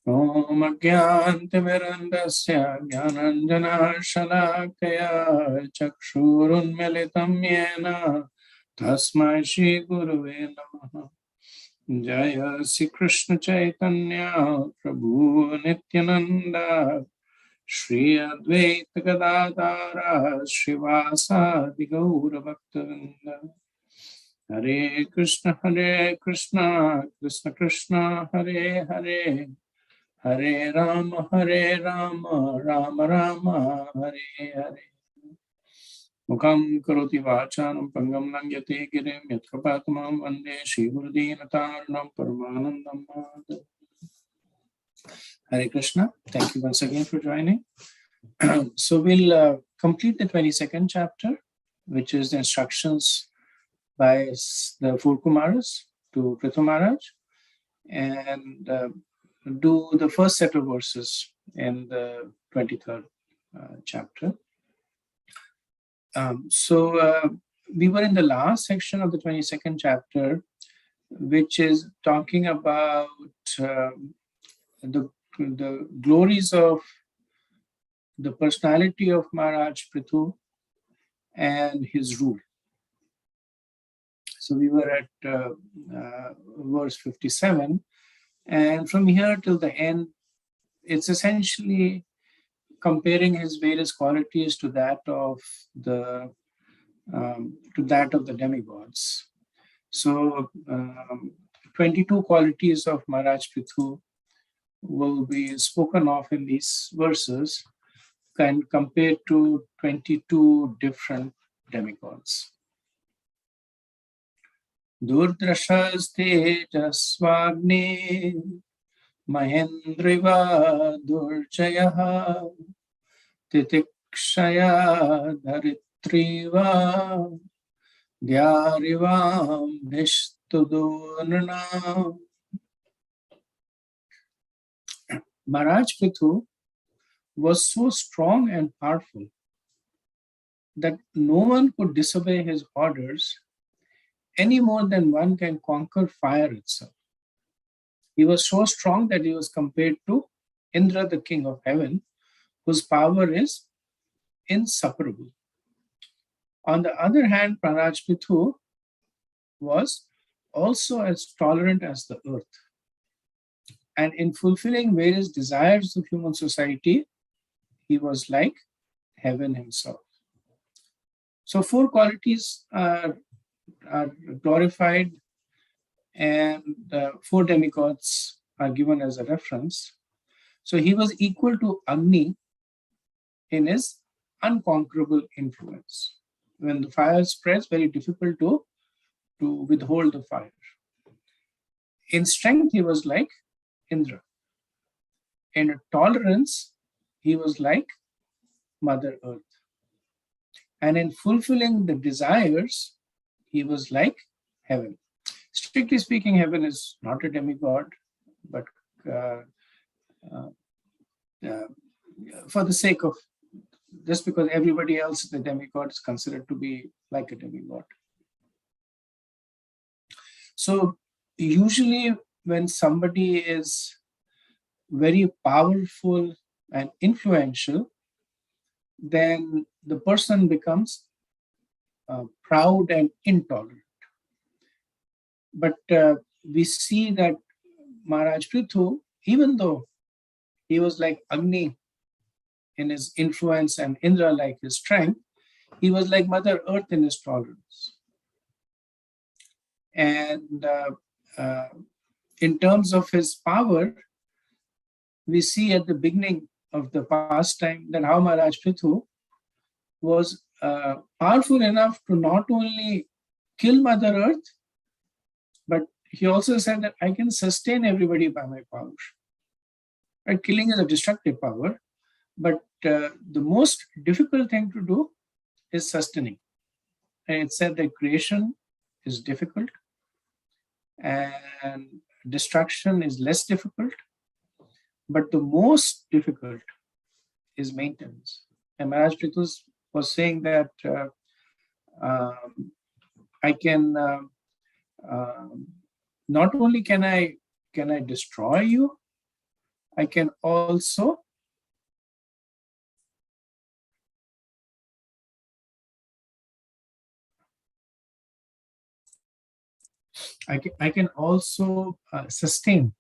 Om Ajnanatimirandasya Jnananjanashalakaya Chakshurunmilitam Yena Tasmai Shri Gurave Namaha. Jaya Sri Krishna Chaitanya Prabhu Nityananda Shri Advaita Gadadara Srivasadi Gaura Bhaktavinda. Hare Krishna Krishna Krishna Hare Hare Hare Rama Rama Rama Hare Hare. Mukam karoti vachanam pangam langyate girim yatkapatamam vande Shri Gurudinataranam Paramanandam Madhavam. Hare Krishna. Thank you once again for joining. So we'll complete the 22nd chapter, which is the instructions by the four Kumaras to Prithu Maharaj, and do the first set of verses in the 23rd chapter. We were in the last section of the 22nd chapter, which is talking about the glories of the personality of Maharaj Prithu and his rule. So we were at verse 57, and from here till the end, it's essentially comparing his various qualities to that of the demigods. So 22 qualities of Maharaj Prithu will be spoken of in these verses, and compared to 22 different demigods. Durdrashaste jaswagni Mahendriva durjayaha titikshaya dharitriva dyarivam nishtudurnam. Maharaj Prithu was so strong and powerful that no one could disobey his orders any more than one can conquer fire itself. He was so strong that he was compared to Indra, the king of heaven, whose power is inseparable. On the other hand, Maharaj Prithu was also as tolerant as the earth. And in fulfilling various desires of human society, he was like heaven himself. So 4 qualities are glorified, and 4 demigods are given as a reference. So he was equal to Agni in his unconquerable influence. When the fire spreads, very difficult to withhold the fire. In strength, he was like Indra. In tolerance, he was like Mother Earth. And in fulfilling the desires, he was like heaven. Strictly speaking, heaven is not a demigod, but for the sake of, just because everybody else, the demigod is considered to be like a demigod. So usually when somebody is very powerful and influential, then the person becomes proud and intolerant. But we see that Maharaj Prithu, even though he was like Agni in his influence and Indra like his strength, he was like Mother Earth in his tolerance. And in terms of his power, we see at the beginning of the pastime that how Maharaj Prithu was powerful enough to not only kill Mother Earth, but he also said that I can sustain everybody by my power. Right? Killing is a destructive power, but the most difficult thing to do is sustaining. And it said that creation is difficult and destruction is less difficult, but the most difficult is maintenance. And Maharaj Prithu was saying that I can not only can I destroy you, I can also sustain.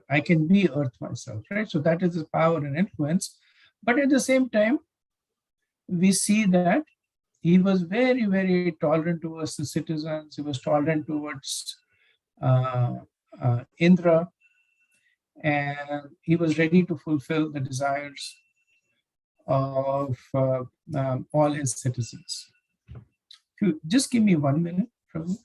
I can be earth myself, right? So that is his power and influence. But at the same time, we see that he was very, very tolerant towards the citizens. He was tolerant towards uh, Indra, and he was ready to fulfill the desires of all his citizens. Just give me 1 minute, Prabhu.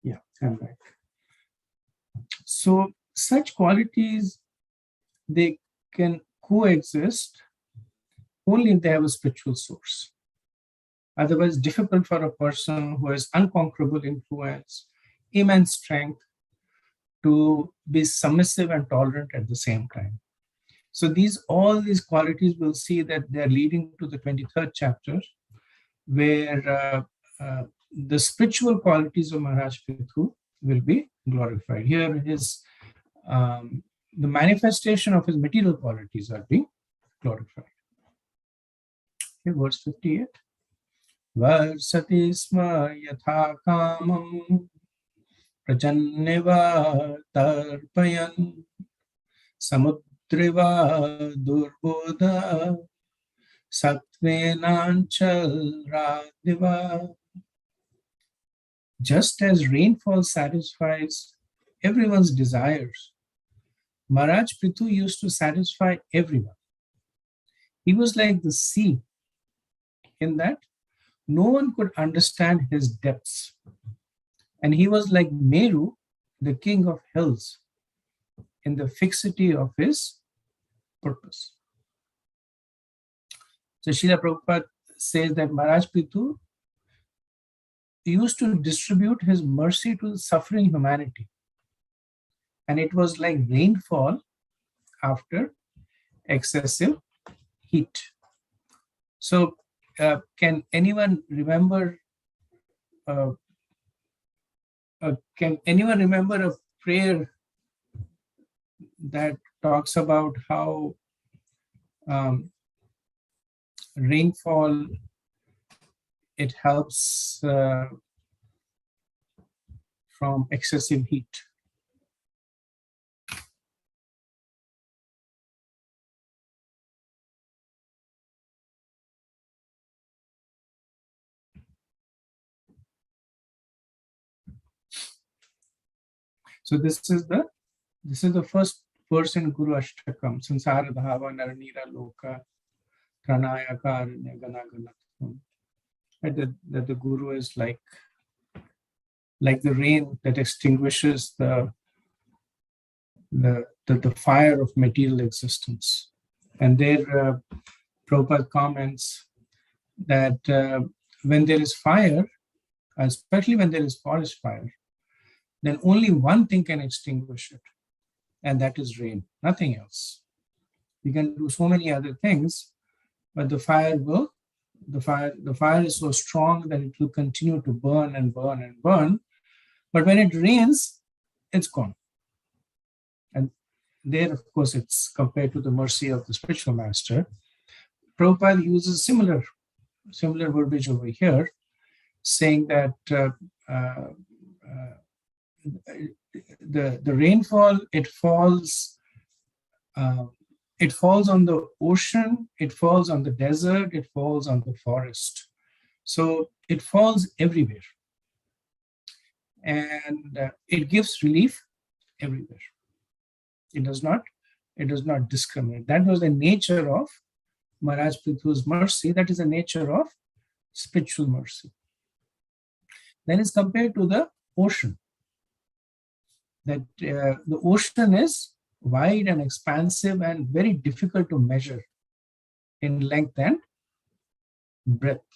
Yeah, I'm back. So such qualities, they can coexist only if they have a spiritual source. Otherwise, difficult for a person who has unconquerable influence, immense strength, to be submissive and tolerant at the same time. So all these qualities, we'll see that they're leading to the 23rd chapter, where the spiritual qualities of Maharaj Prithu will be glorified. Here, the manifestation of his material qualities are being glorified. Okay, verse 58. Varsati sma yatha kamam prajanneva tarpayan samudriva durbodha satvenanchal radiva. Just as rainfall satisfies everyone's desires, Maharaj Prithu used to satisfy everyone. He was like the sea, in that no one could understand his depths. And he was like Meru, the king of hills, in the fixity of his purpose. So Srila Prabhupada says that Maharaj Prithu used to distribute his mercy to suffering humanity. And it was like rainfall after excessive heat. So can anyone remember a prayer that talks about how rainfall, it helps from excessive heat? So this is the first verse in Guru Ashtakam, Sansara Dhava Naranira Loka Pranaya Karanya Ganaganatham. That the Guru is like the rain that extinguishes the fire of material existence. And there Prabhupada comments that when there is fire, especially when there is forest fire, then only one thing can extinguish it, and that is rain, nothing else. We can do so many other things, but the fire is so strong that it will continue to burn and burn and burn. But when it rains, it's gone. And there, of course, it's compared to the mercy of the spiritual master. Prabhupada uses similar verbiage over here, saying that the rainfall, it falls on the ocean, it falls on the desert, it falls on the forest. So it falls everywhere, and it gives relief everywhere. It does not discriminate. That was the nature of Maharaj Prithu's mercy. That is the nature of spiritual mercy. Then it's compared to the ocean. That the ocean is wide and expansive and very difficult to measure. in length and breadth.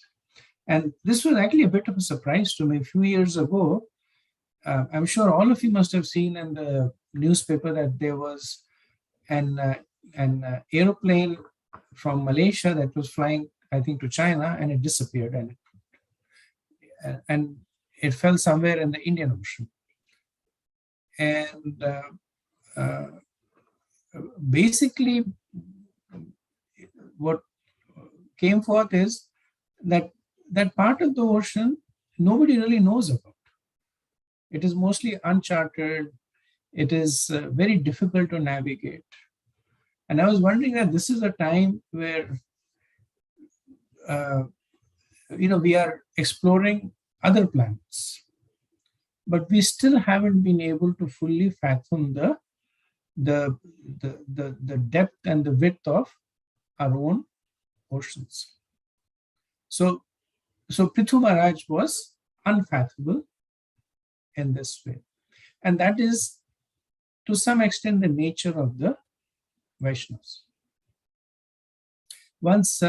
And this was actually a bit of a surprise to me. A few years ago, I'm sure all of you must have seen in the newspaper that there was an aeroplane from Malaysia that was flying, I think, to China, and it disappeared, and it fell somewhere in the Indian Ocean. And basically, what came forth is that that part of the ocean nobody really knows about. It is mostly uncharted. It is very difficult to navigate. And I was wondering that this is a time where we are exploring other planets, but we still haven't been able to fully fathom the depth and the width of our own oceans. So Prithu Maharaj was unfathomable in this way. And that is, to some extent, the nature of the Vaishnavas. Once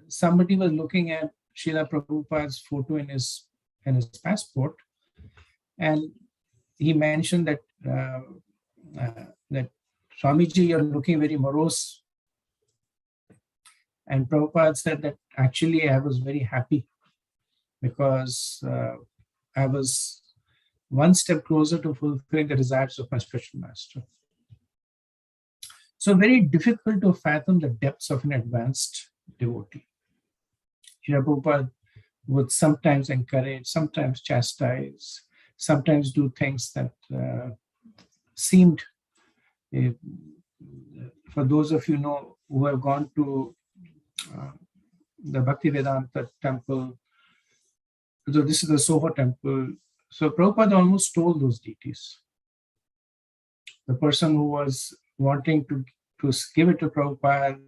somebody was looking at Srila Prabhupada's photo in his passport, and he mentioned that that Swamiji, you're looking very morose. And Prabhupada said that actually I was very happy because I was one step closer to fulfilling the desires of my spiritual master. So very difficult to fathom the depths of an advanced devotee. Srila Prabhupada would sometimes encourage, sometimes chastise, sometimes do things that seemed, for those of you who have gone to the Bhakti Vedanta temple, so this is the Soho temple. So Prabhupada almost stole those deities. The person who was wanting to give it to Prabhupada,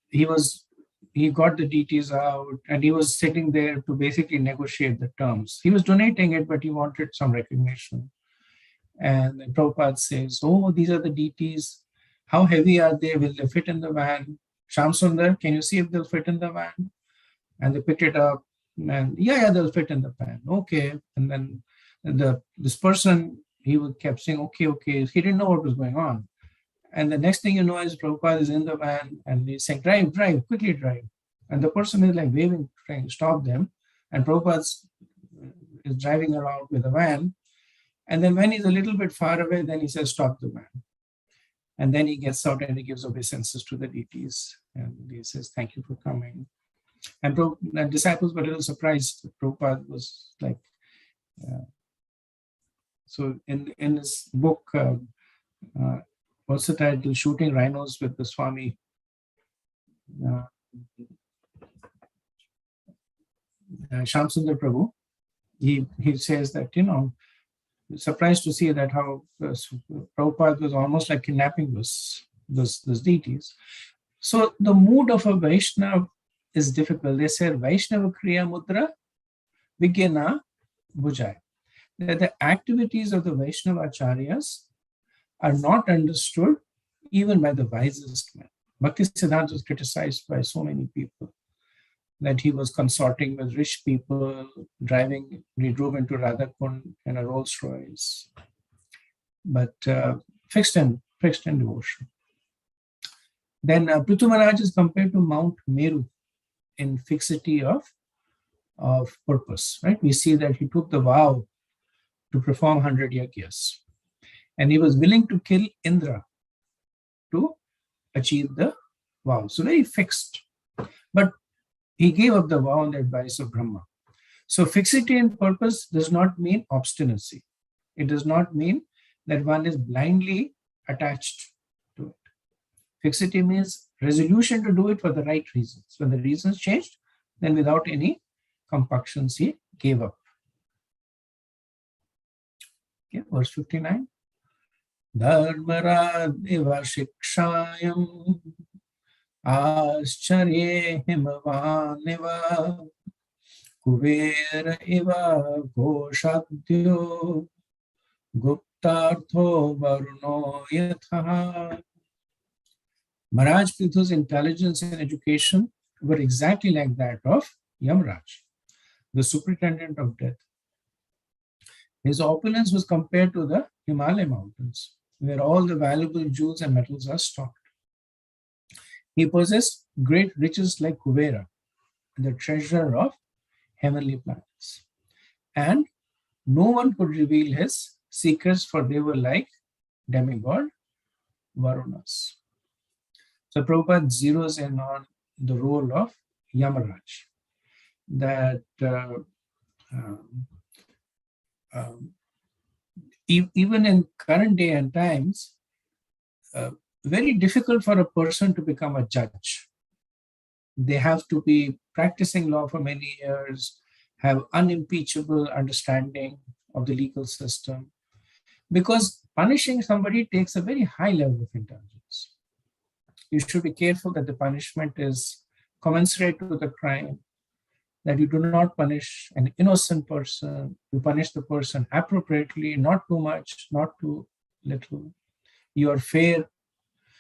he got the deities out and he was sitting there to basically negotiate the terms. He was donating it, but he wanted some recognition. And then Prabhupada says, oh, these are the deities. How heavy are they? Will they fit in the van? Shyam Sundar, can you see if they'll fit in the van? And they picked it up. And yeah, they'll fit in the van. Okay. And then this person, he kept saying, okay. He didn't know what was going on. And the next thing you know is Prabhupada is in the van and he's saying, drive, quickly drive. And the person is like waving, trying to stop them. And Prabhupada is driving around with the van. And then when he's a little bit far away, then he says, stop the van. And then he gets out and he gives obeisances to the deities. And he says, thank you for coming. And the disciples were a little surprised. Prabhupada was like, so in his book, what's the title? Shooting Rhinos with the Swami. Shyam Sundar Prabhu, he says that, surprised to see that how Prabhupada was almost like kidnapping those deities. So the mood of a Vaishnava is difficult. They say Vaishnava Kriya Mudra Vigyana Bhujai. That the activities of the Vaishnava Acharyas are not understood even by the wisest men. Bhakti Siddhanta was criticized by so many people that he was consorting with rich people, he drove into Radhakund in a Rolls Royce, but fixed in devotion. Then Prithu Maharaj is compared to Mount Meru in fixity of purpose, right? We see that he took the vow to perform 100 yajnas, and he was willing to kill Indra to achieve the vow. So very fixed. But he gave up the vow on the advice of Brahma. So fixity in purpose does not mean obstinacy. It does not mean that one is blindly attached to it. Fixity means resolution to do it for the right reasons. When the reasons changed, then without any compunctions, he gave up. Okay, verse 59. Dharmarad eva shikshayam Ascharye himavaniva Kuvera iva goshadyo Guptartho varuno yatha. Maharaj Prithu's intelligence and education were exactly like that of Yamraj, the superintendent of death. His opulence was compared to the Himalaya mountains, where all the valuable jewels and metals are stocked. He possessed great riches like Kuvera, the treasurer of heavenly planets. And no one could reveal his secrets, for they were like demigod Varunas. So Prabhupada zeroes in on the role of Yamaraj, that um, um, even in current day and times, uh, very difficult for a person to become a judge. They have to be practicing law for many years, have unimpeachable understanding of the legal system, because punishing somebody takes a very high level of intelligence. You should be careful that the punishment is commensurate to the crime, that you do not punish an innocent person, you punish the person appropriately, not too much, not too little. You are fair.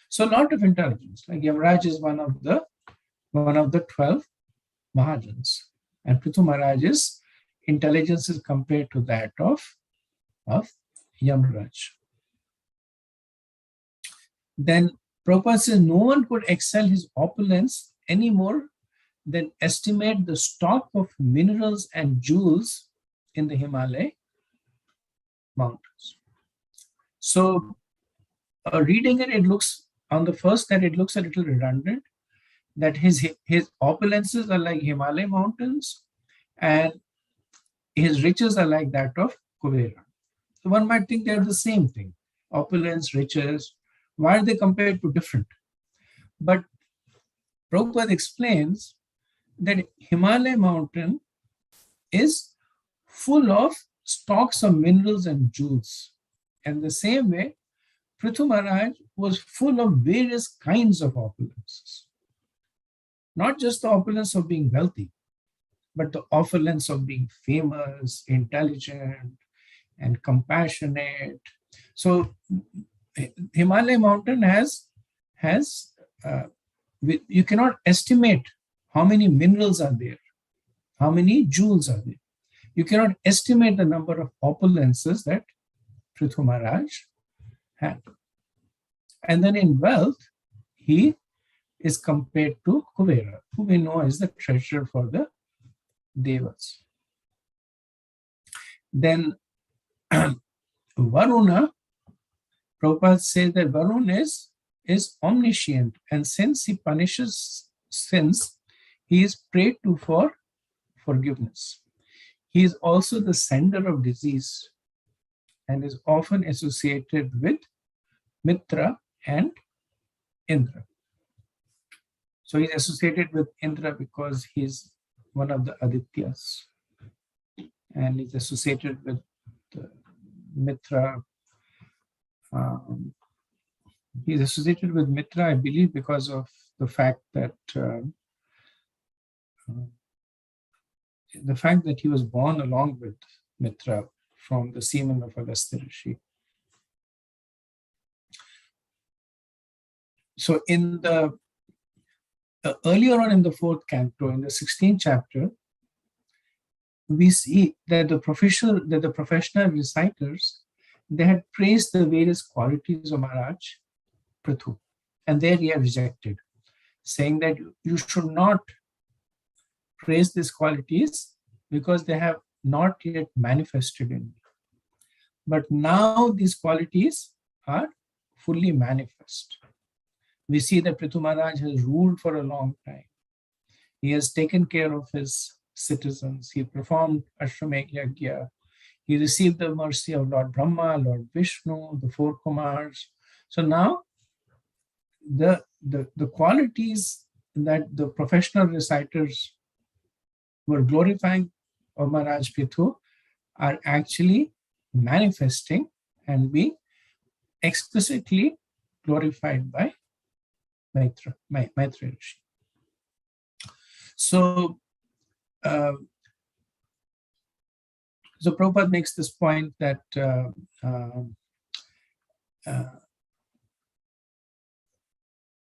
So a lot of intelligence. Like Yamaraj is one of the 12 Mahajans. And Prithu Maharaj's intelligence is compared to that of Yamaraj. Then Prabhupada says no one could excel his opulence any more than estimate the stock of minerals and jewels in the Himalaya mountains. So reading it, it looks on the first that it looks a little redundant, that his opulences are like Himalaya mountains and his riches are like that of Kuvera. So one might think they're the same thing, opulence, riches. Why are they compared to different? But Prabhupada explains that Himalaya mountain is full of stocks of minerals and jewels. And the same way, Prithu Maharaj was full of various kinds of opulences. Not just the opulence of being wealthy, but the opulence of being famous, intelligent, and compassionate. So Himalaya mountain has you cannot estimate how many minerals are there, how many jewels are there. You cannot estimate the number of opulences that Prithu Maharaj had. And then in wealth, he is compared to Kuvera, who we know is the treasurer for the Devas. Then Varuna, Prabhupada says that Varuna is omniscient, and since he punishes sins, he is prayed to for forgiveness. He is also the sender of disease and is often associated with Mitra and Indra. So he's associated with Indra because he's one of the Adityas, and he's associated with Mitra. He's associated with Mitra, I believe, because of the fact that he was born along with Mitra from the semen of Agastya Rishi. So in the earlier on in the fourth canto, in the 16th chapter, we see that the professional reciters, they had praised the various qualities of Maharaj Prithu, and there he had rejected, saying that you should not praise these qualities because they have not yet manifested in me. But now these qualities are fully manifest. We see that Prithu Maharaj has ruled for a long time. He has taken care of his citizens. He performed Ashwamedh Yajna. He received the mercy of Lord Brahma, Lord Vishnu, the four Kumars. So now the qualities that the professional reciters were glorifying of Maharaj Prithu are actually manifesting and being explicitly glorified by Maitra Rishi. So Prabhupada makes this point that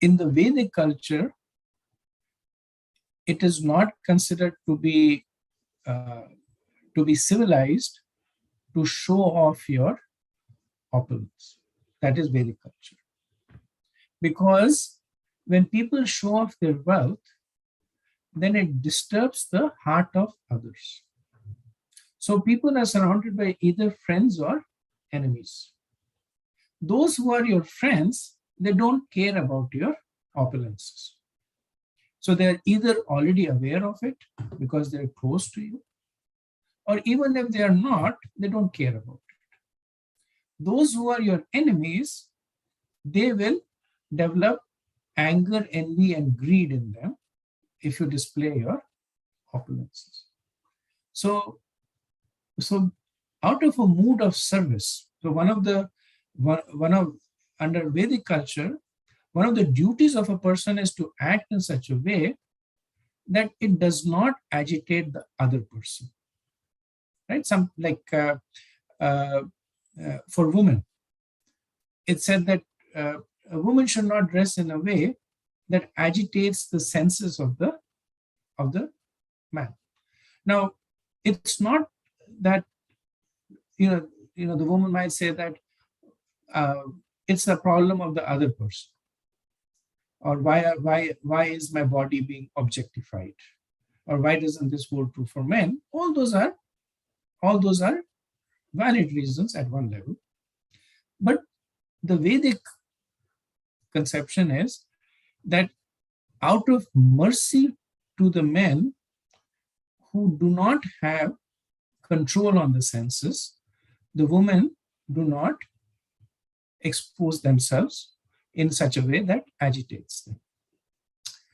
in the Vedic culture, it is not considered uh, to be civilized to show off your opulence. That is Vedic culture. Because when people show off their wealth, then it disturbs the heart of others. So people are surrounded by either friends or enemies. Those who are your friends, they don't care about your opulences. So they're either already aware of it because they're close to you, or even if they are not, they don't care about it. Those who are your enemies, they will develop anger, envy, and greed in them if you display your opulences. So out of a mood of service, so under Vedic culture, one of the duties of a person is to act in such a way that it does not agitate the other person, right? For women, it said that a woman should not dress in a way that agitates the senses of the man. Now, it's not that the woman might say that it's the problem of the other person, or why is my body being objectified, or why doesn't this hold true for men? All those are valid reasons at one level, but the Vedic conception is that out of mercy to the men who do not have control on the senses, the women do not expose themselves in such a way that agitates them.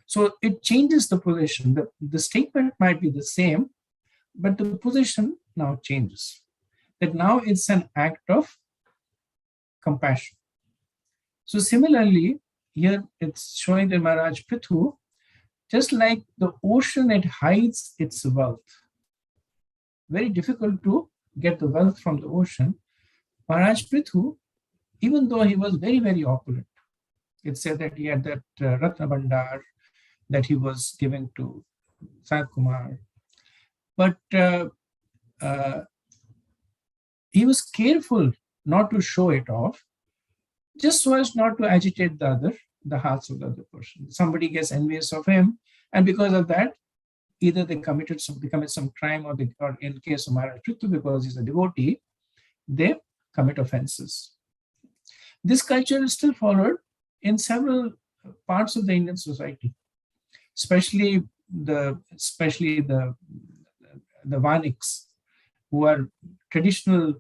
So it changes the position. The statement might be the same, but the position now changes. That now it's an act of compassion. So similarly, here it's showing that Maharaj Prithu, just like the ocean, it hides its wealth. Very difficult to get the wealth from the ocean. Maharaj Prithu, even though he was very, very opulent, it said that he had that Ratna Bandar that he was giving to Sanat Kumar. But he was careful not to show it off, just so as not to agitate the hearts of the other person. Somebody gets envious of him, and because of that, either they commit some crime, or in case of Maharaj Prithu, because he's a devotee, they commit offenses. This culture is still followed in several parts of the Indian society, especially the Vaniks, who are traditionally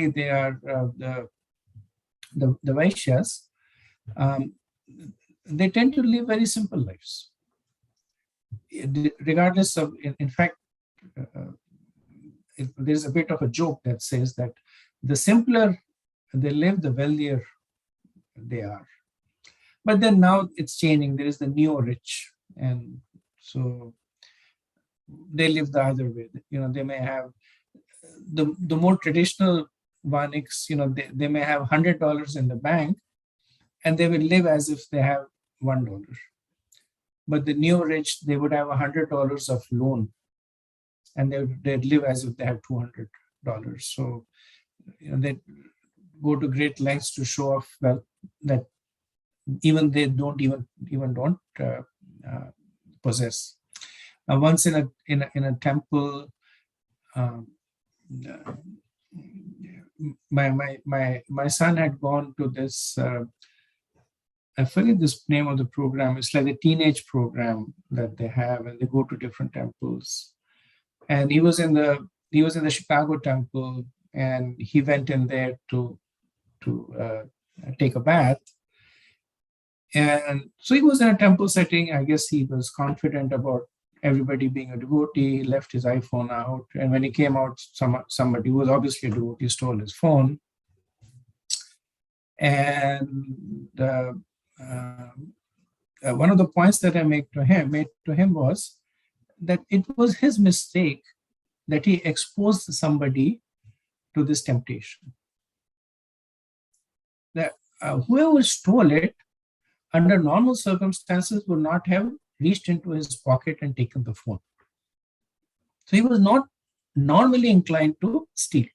they are the Vaishyas. They tend to live very simple lives, regardless of. In fact, there's a bit of a joke that says that the simpler they live, the wealthier they are. But then now it's changing. There is the neo-rich, and so they live the other way. They may have the more traditional Vaniks. They may have $100 in the bank, and they will live as if they have $1. But the neo-rich, they would have $100 of loan, and they'd live as if they have $200. So they go to great lengths to show off wealth that even they don't possess. Once in a temple, my son had gone to this. I forget this name of the program. It's like a teenage program that they have, and they go to different temples. And he was in the Chicago temple, and he went in there to take a bath. And so he was in a temple setting. I guess he was confident about everybody being a devotee. He left his iPhone out, and when he came out, somebody who was obviously a devotee stole his phone. And one of the points that I made to him was that it was his mistake that he exposed somebody to this temptation. That whoever stole it under normal circumstances would not have reached into his pocket and taken the phone. So he was not normally inclined to steal.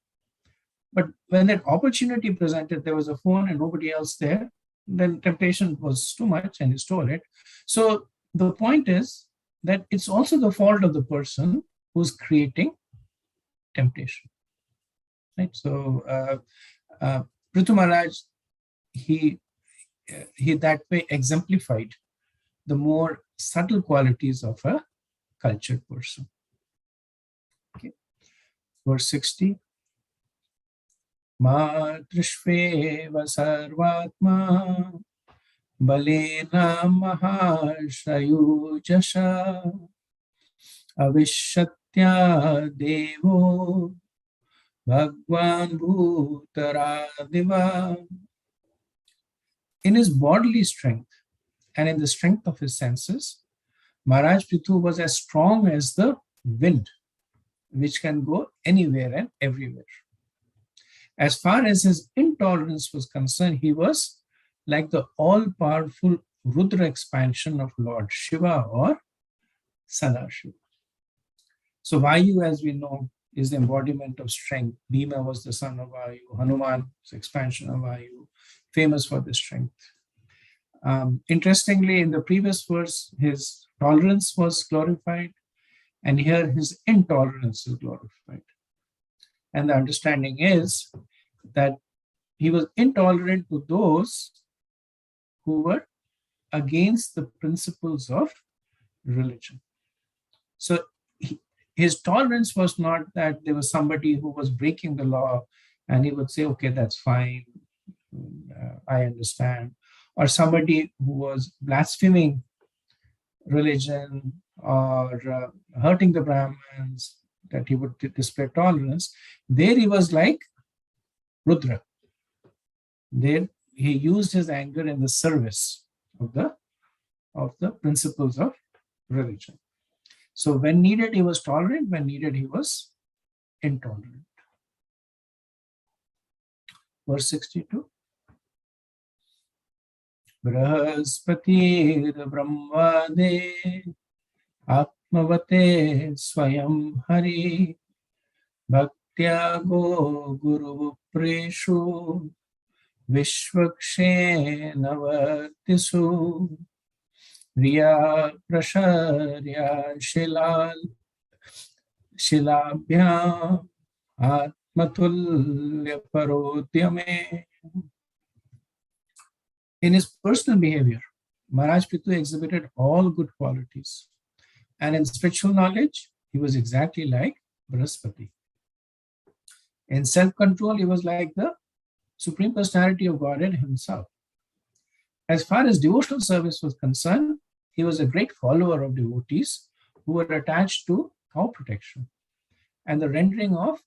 But when that opportunity presented, there was a phone and nobody else there, then temptation was too much and he stole it. So the point is that it's also the fault of the person who's creating temptation. Right? So Prithu Maharaj, he that way exemplified the more subtle qualities of a cultured person. Okay. Verse 60. Matrishveva sarvatma balena mahashayujasha avishatya devo bhagwan bhutaradiva. In his bodily strength and in the strength of his senses, Maharaj Prithu was as strong as the wind, which can go anywhere and everywhere. As far as his intolerance was concerned, he was like the all-powerful Rudra expansion of Lord Shiva or Sadashiva. So Vayu, as we know, is the embodiment of strength. Bhima was the son of Vayu. Hanuman is the expansion of Vayu, famous for the strength. Interestingly, in the previous verse, his tolerance was glorified, and here his intolerance is glorified. And the understanding is that he was intolerant to those who were against the principles of religion. So his tolerance was not that there was somebody who was breaking the law and he would say, okay, that's fine, I understand. Or somebody who was blaspheming religion or hurting the Brahmins, that he would display tolerance. There he was like Rudra. There he used his anger in the service of the principles of religion. So when needed, he was tolerant. When needed, he was intolerant. Verse 62. Brahaspatir Brahmade Atmavate Swayam Hari Bhaktya Go Guru Preshu Vishvakshenavatisu Riya Prasharya Shilabhya Atmatulya Parodyame. In his personal behavior, Maharaj Prithu exhibited all good qualities. And in spiritual knowledge, he was exactly like Brahaspati. In self-control, he was like the Supreme Personality of Godhead himself. As far as devotional service was concerned, he was a great follower of devotees who were attached to cow protection and the rendering of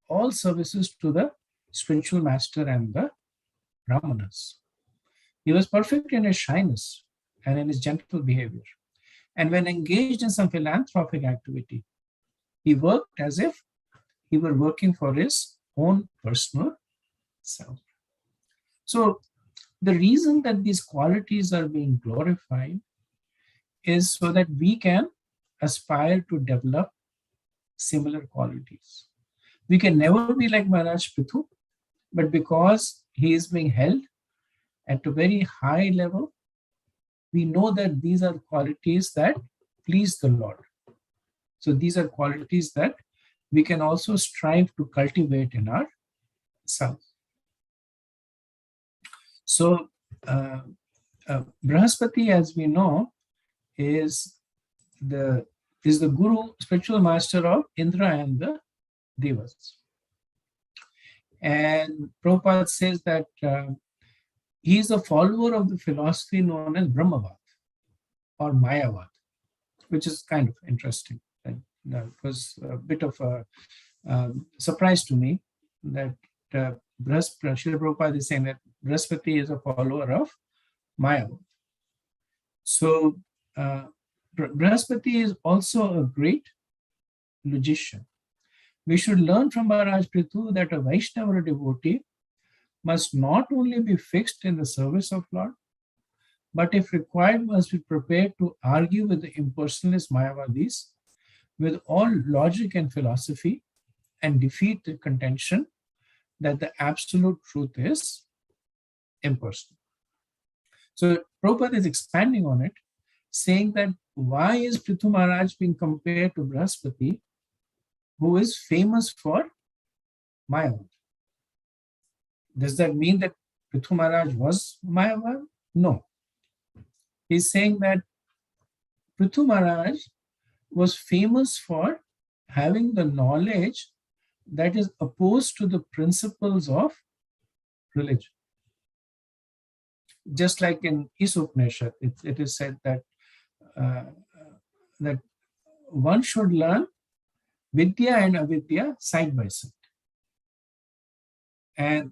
all services to the spiritual master and the brahmanas. He was perfect in his shyness and in his gentle behavior. And when engaged in some philanthropic activity, he worked as if he were working for his own personal self. So the reason that these qualities are being glorified is so that we can aspire to develop similar qualities. We can never be like Maharaj Prithu, but because he is being held at a very high level, we know that these are qualities that please the Lord. So these are qualities that we can also strive to cultivate in ourselves. So Brahaspati, as we know, is the guru, spiritual master of Indra and the Devas. And Prabhupada says that he is a follower of the philosophy known as Brahmavad or Mayavad, which is kind of interesting. It was a bit of a surprise to me that Srila Prabhupada is saying that Brahaspati is a follower of Mayavad. So Brahaspati is also a great logician. We should learn from Maharaj Prithu that a Vaishnava devotee must not only be fixed in the service of Lord, but if required, must be prepared to argue with the impersonalist Mayavadis with all logic and philosophy and defeat the contention that the absolute truth is impersonal. So Prabhupada is expanding on it, saying that why is Prithu Maharaj being compared to Brahaspati, who is famous for Mayavad? Does that mean that Prithu Maharaj was Mayavad? No. He's saying that Prithu Maharaj was famous for having the knowledge that is opposed to the principles of religion. Just like in Isupnishad, it is said that that one should learn Vidya and Avidya side by side. And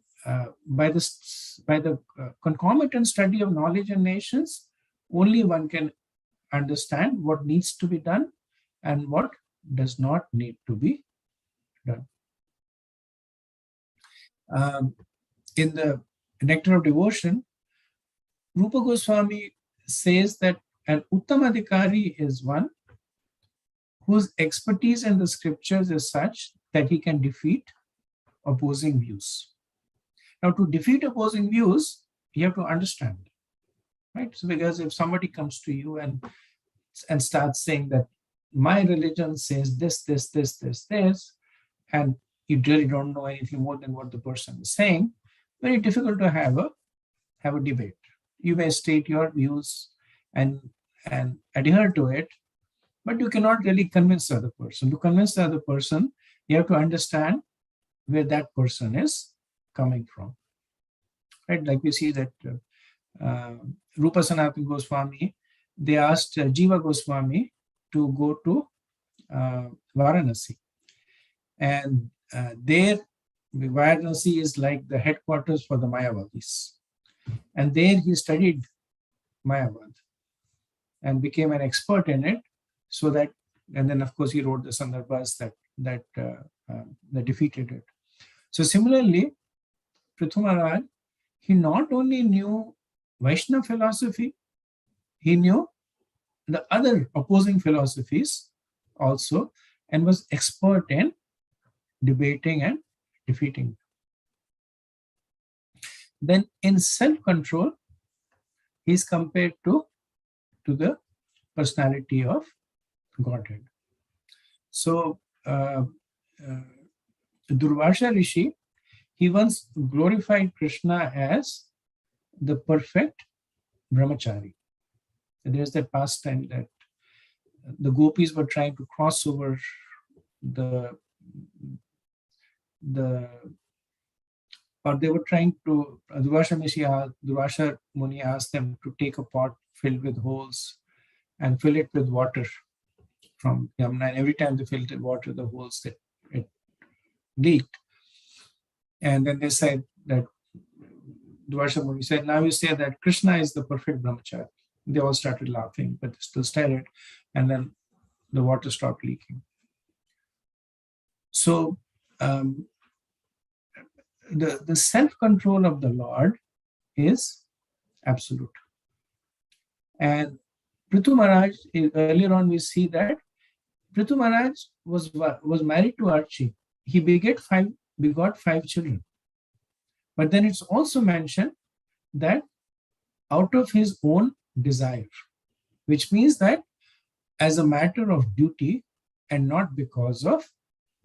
by the concomitant study of knowledge and nations, only one can understand what needs to be done and what does not need to be done. In the Nectar of Devotion, Rupa Goswami says that an Uttamadhikari is one whose expertise in the scriptures is such that he can defeat opposing views. Now, to defeat opposing views, you have to understand, right? So, because if somebody comes to you and starts saying that my religion says this, and you really don't know anything more than what the person is saying, very difficult to have a debate. You may state your views and adhere to it, but you cannot really convince the other person. To convince the other person, you have to understand where that person is coming from. Right? Like we see that Rupa Sanatana Goswami, they asked Jiva Goswami to go to Varanasi. And there, Varanasi is like the headquarters for the Mayavadis. And there he studied Mayavad and became an expert in it. So that, and then of course he wrote the Sandarbhas that defeated it. So similarly, Prithu Maharaj, he not only knew Vaishnava philosophy, he knew the other opposing philosophies also, and was expert in debating and defeating. Then in self-control, he is compared to the personality of Godhead. So Durvasha Rishi, he once glorified Krishna as the perfect brahmachari. There's that pastime that the gopis were trying to cross over or they were trying to, Durvasha Muni asked them to take a pot filled with holes and fill it with water from Yamuna. And every time they filled it with water, the holes, it leaked. And then they said that, Durvasha Muni said, now you say that Krishna is the perfect brahmachari. They all started laughing, but they still stared. And then the water stopped leaking. So the self-control of the Lord is absolute. And Prithu Maharaj, earlier on we see that Prithu Maharaj was married to Archie. He begot five children. But then it's also mentioned that out of his own desire, which means that as a matter of duty and not because of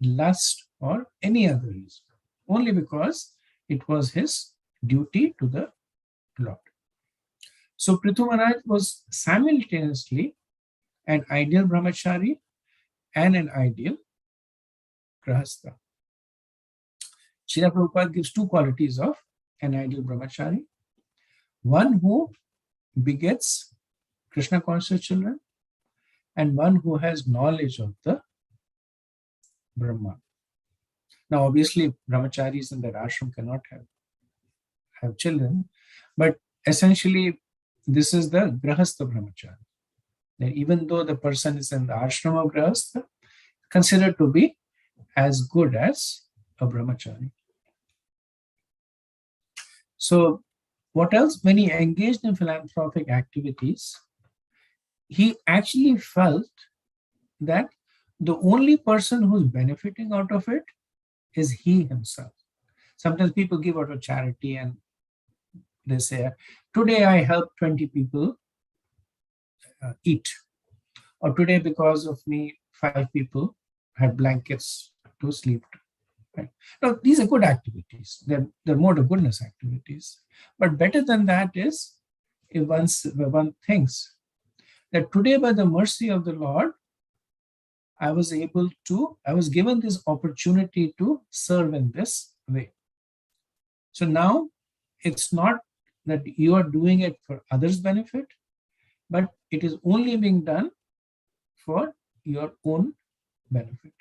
lust or any other reason, only because it was his duty to the Lord. So Prithu Maharaj was simultaneously an ideal brahmachari and an ideal grahastha. Srila Prabhupada gives two qualities of an ideal brahmachari. One who begets Krishna conscious children, and one who has knowledge of the Brahman. Now, obviously, brahmacharis in their ashram cannot have children, but essentially, this is the grahastha brahmachari. That even though the person is in the ashram of grahastha, considered to be as good as a brahmachari. So what else? When he engaged in philanthropic activities, he actually felt that the only person who's benefiting out of it is he himself. Sometimes people give out of charity and they say, today I helped 20 people eat, or today because of me, 5 people had blankets to sleep. Right? Now, these are good activities. They're more the goodness activities. But better than that is if one thinks that today, by the mercy of the Lord, I was given this opportunity to serve in this way. So now it's not that you are doing it for others' benefit, but it is only being done for your own benefit.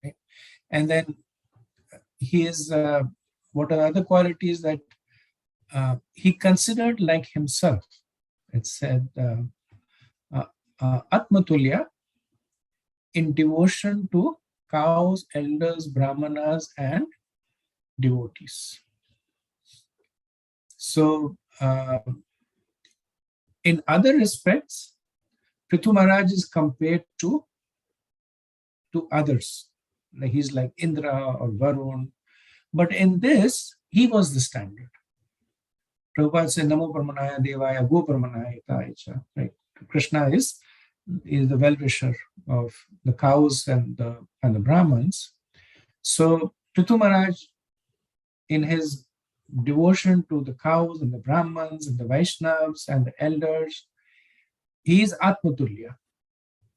Right? And then he is, what are other qualities that he considered like himself? It said, Atmatulya, in devotion to cows, elders, brahmanas, and devotees. So, in other respects, Prithu Maharaj is compared to others. Like he's like Indra or Varun. But in this, he was the standard. Prabhupada said, Namo Paramanaya Devaya Go Paramanaya Itaicha. Right? Krishna is the well-wisher of the cows and the Brahmins. So Prithu Maharaj, in his devotion to the cows and the Brahmins and the Vaishnavas and the elders, he is Atmatulya,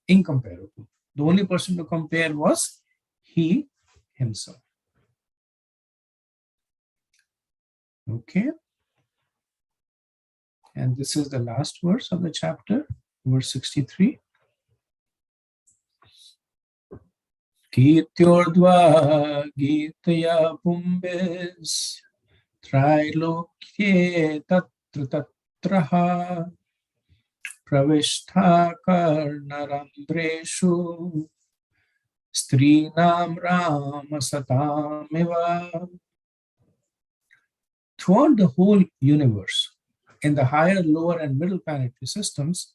incomparable. The only person to compare was he himself. Okay. And this is the last verse of the chapter, verse 63. Kirtyordva Gitaya Pumbes Trailokye Tatra Tatraha Pravishta Karnarandreshu Strinam Rama Satamiva. Throughout the whole universe, in the higher, lower, and middle planetary systems,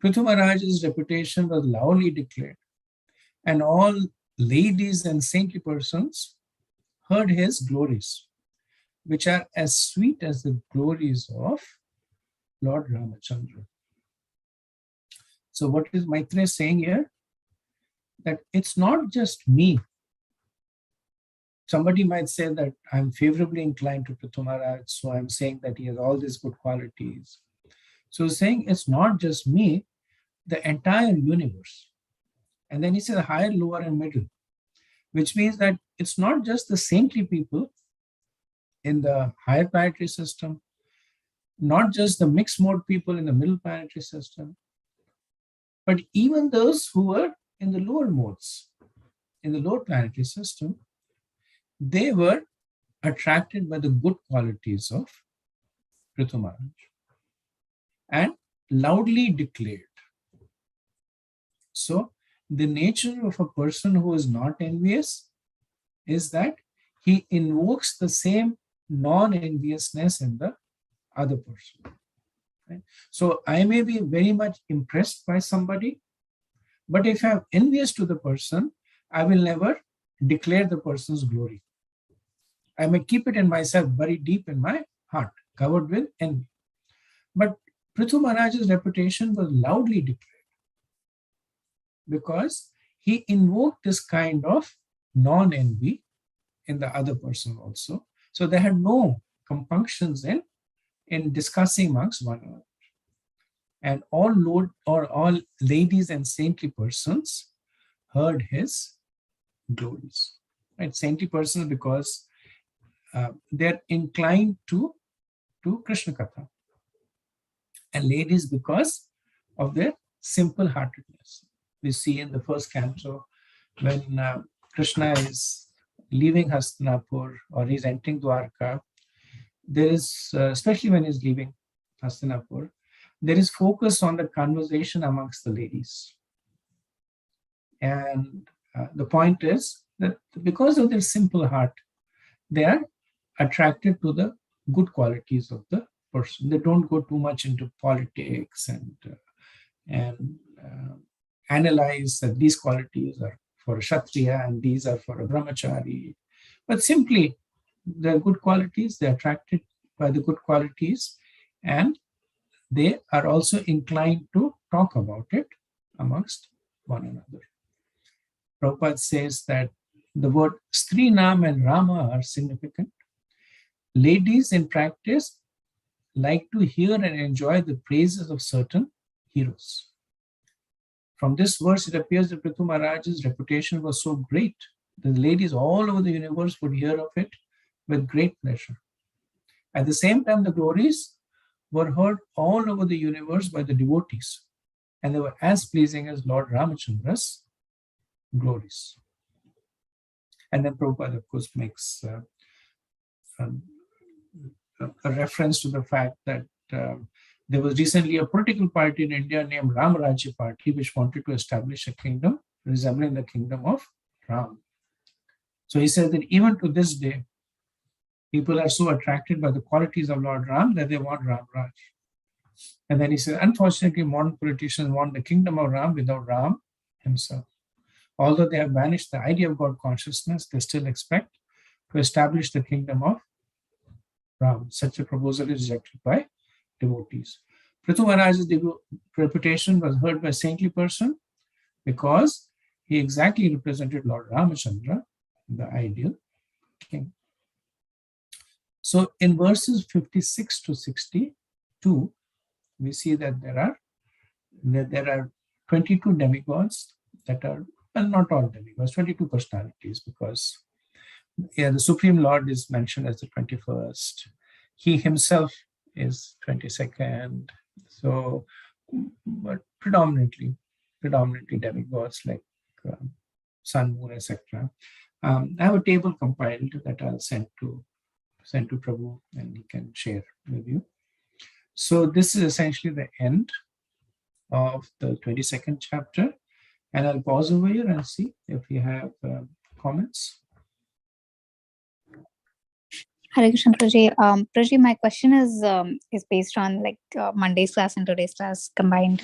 Prithu Maharaj's reputation was loudly declared, and all ladies and saintly persons heard his glories, which are as sweet as the glories of Lord Ramachandra. So what is Maitreya saying here? That it's not just me. Somebody might say that I'm favorably inclined to Prithu Maharaj, so I'm saying that he has all these good qualities. So he's saying it's not just me, the entire universe. And then he says higher, lower, and middle, which means that it's not just the saintly people in the higher planetary system, not just the mixed mode people in the middle planetary system, but even those who were in the lower modes, in the lower planetary system, they were attracted by the good qualities of Prithu Maharaj and loudly declared. So the nature of a person who is not envious is that he invokes the same non-enviousness in the other person. Right? So I may be very much impressed by somebody, but if I'm envious to the person, I will never declare the person's glory. I may keep it in myself, buried deep in my heart, covered with envy. But Prithu Maharaj's reputation was loudly declared because he invoked this kind of non-envy in the other person also. So they had no compunctions in discussing amongst one another. And all ladies and saintly persons heard his glories. Right? Saintly persons because they're inclined to Krishna Katha. And ladies because of their simple heartedness. We see in the first canto when Krishna is leaving Hastinapur or he's entering Dwarka, there is, especially when he's leaving Hastinapur, there is focus on the conversation amongst the ladies. And the point is that because of their simple heart, they are attracted to the good qualities of the person. They don't go too much into politics and analyze that these qualities are for a Kshatriya and these are for a Brahmachari. But simply, the good qualities, they're attracted by the good qualities, and they are also inclined to talk about it amongst one another. Prabhupada says that the word Srinam and Rama are significant. Ladies in practice like to hear and enjoy the praises of certain heroes. From this verse, it appears that Prithu Maharaj's reputation was so great that the ladies all over the universe would hear of it with great pleasure. At the same time, the glories were heard all over the universe by the devotees, and they were as pleasing as Lord Ramachandra's glories. And then Prabhupada, of course, makes a reference to the fact that there was recently a political party in India named Ramarajya Party, which wanted to establish a kingdom resembling the kingdom of Ram. So he said that even to this day, people are so attracted by the qualities of Lord Ram that they want Ram Raj. And then he said, unfortunately, modern politicians want the kingdom of Ram without Ram himself. Although they have banished the idea of God consciousness, they still expect to establish the kingdom of Ram. Such a proposal is rejected by devotees. Prithu Maharaj's reputation was heard by a saintly person because he exactly represented Lord Ramachandra, the ideal king. So in verses 56 to 62, we see that there are 22 demigods that are, well, not all demigods, 22 personalities, because the Supreme Lord is mentioned as the 21st. He himself is 22nd. So, but predominantly demigods like Sun, Moon, etc. I have a table compiled that I'll send to Prabhu, and he can share with you. So this is essentially the end of the 22nd chapter, and I'll pause over here and see if we have comments. Hare Krishna, Prajji. Prajji, my question is based on like Monday's class and today's class combined.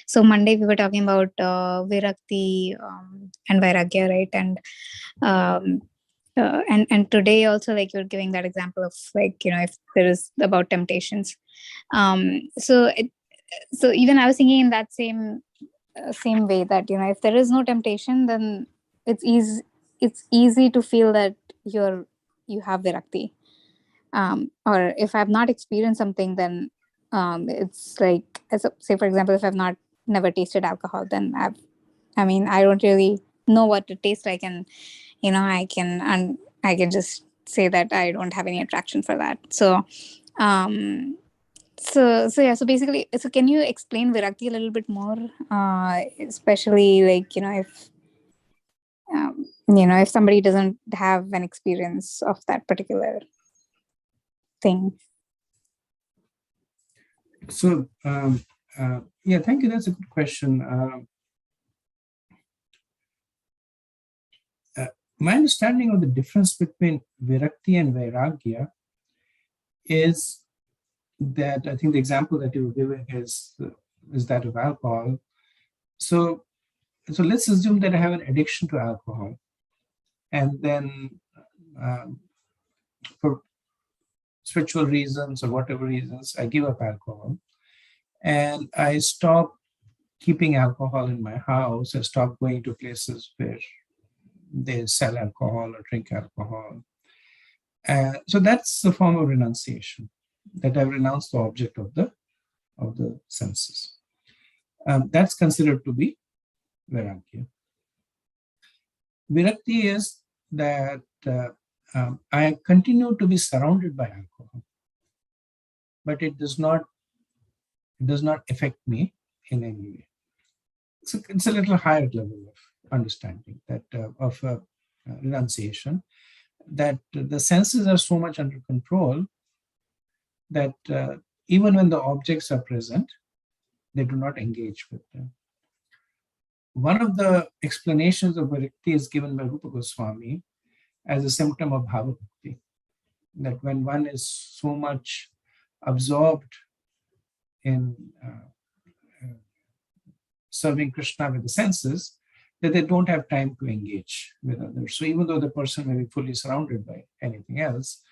So Monday we were talking about Virakti and Vairagya, right? And today also, like, you're giving that example of, like, if there is about temptations. So even I was thinking in that same way that if there is no temptation, then it's easy to feel that you have virakti. Or if I've not experienced something, then it's like, say for example, if I've never tasted alcohol, then I don't really know what it tastes like, and I can just say that I don't have any attraction for that. So so basically, can you explain virakti a little bit more, especially like if somebody doesn't have an experience of that particular thing? So yeah, thank you. That's a good question. My understanding of the difference between virakti and vairagya is that, I think the example that you were giving is that of alcohol. So let's assume that I have an addiction to alcohol, and then for spiritual reasons or whatever reasons, I give up alcohol, and I stop keeping alcohol in my house. I stop going to places where they sell alcohol or drink alcohol. So that's a form of renunciation, that I've renounced the object of the senses. That's considered to be vairagya. Virakti is that I continue to be surrounded by alcohol, but it does not affect me in any way. It's a little higher level of understanding that of renunciation, that the senses are so much under control that even when the objects are present, they do not engage with them. One of the explanations of virakti is given by Rupa Goswami as a symptom of bhava bhakti. that when one is so much absorbed in serving Krishna with the senses, that they don't have time to engage with others. So even though the person may be fully surrounded by anything else,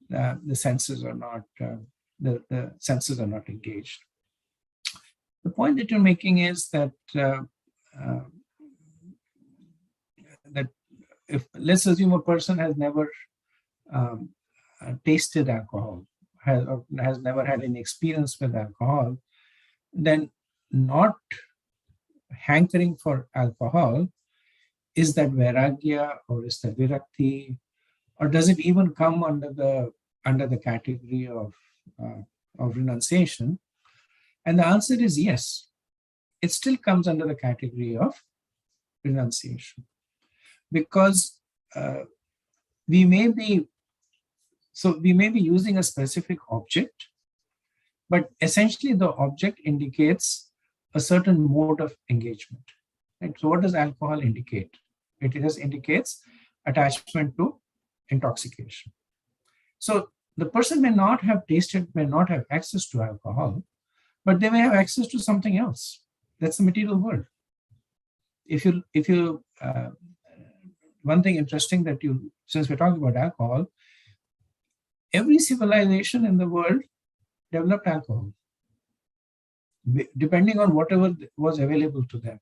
the senses are not the senses are not engaged. The point that you're making is that that if, let's assume, a person has never tasted alcohol, has never had any experience with alcohol, then not hankering for alcohol, is that vairagya or is that virakti, or does it even come under the category of renunciation? And the answer is yes. It still comes under the category of renunciation, because we may be using a specific object, but essentially the object indicates a certain mode of engagement. Right? So what does alcohol indicate? It just indicates attachment to intoxication. So the person may not have tasted, may not have access to alcohol, but they may have access to something else. That's the material world. If you one thing interesting that since we're talking about alcohol, every civilization in the world developed alcohol, depending on whatever was available to them,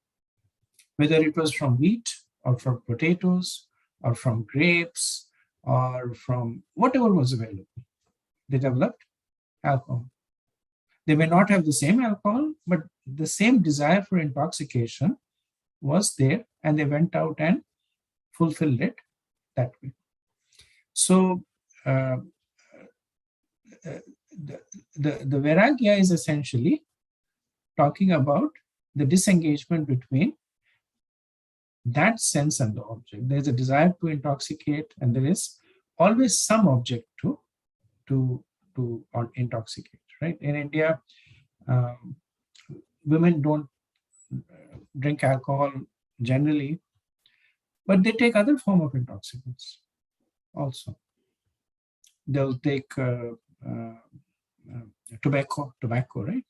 whether it was from wheat or from potatoes or from grapes or from whatever was available. They developed alcohol. They may not have the same alcohol, but the same desire for intoxication was there, and they went out and fulfilled it that way. So the vairagya is essentially talking about the disengagement between that sense and the object. There's a desire to intoxicate, and there is always some object to intoxicate. Right? In India, women don't drink alcohol generally, but they take other form of intoxicants also. They'll take tobacco, right?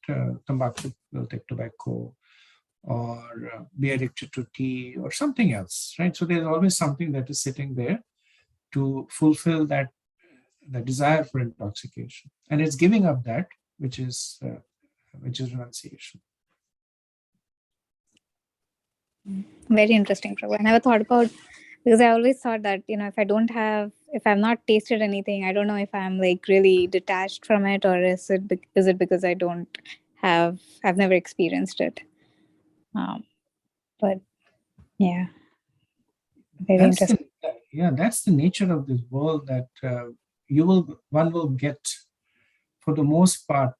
Tobacco. They'll take tobacco, or be addicted to tea or something else, right? So there's always something that is sitting there to fulfill the desire for intoxication, and it's giving up that which is renunciation. Very interesting, Prabhu. I never thought about, because I always thought that, if I've not tasted anything, I don't know if I'm like really detached from it, or is it because I've never experienced it. But yeah, very interesting. That's the nature of this world, that one will get, for the most part,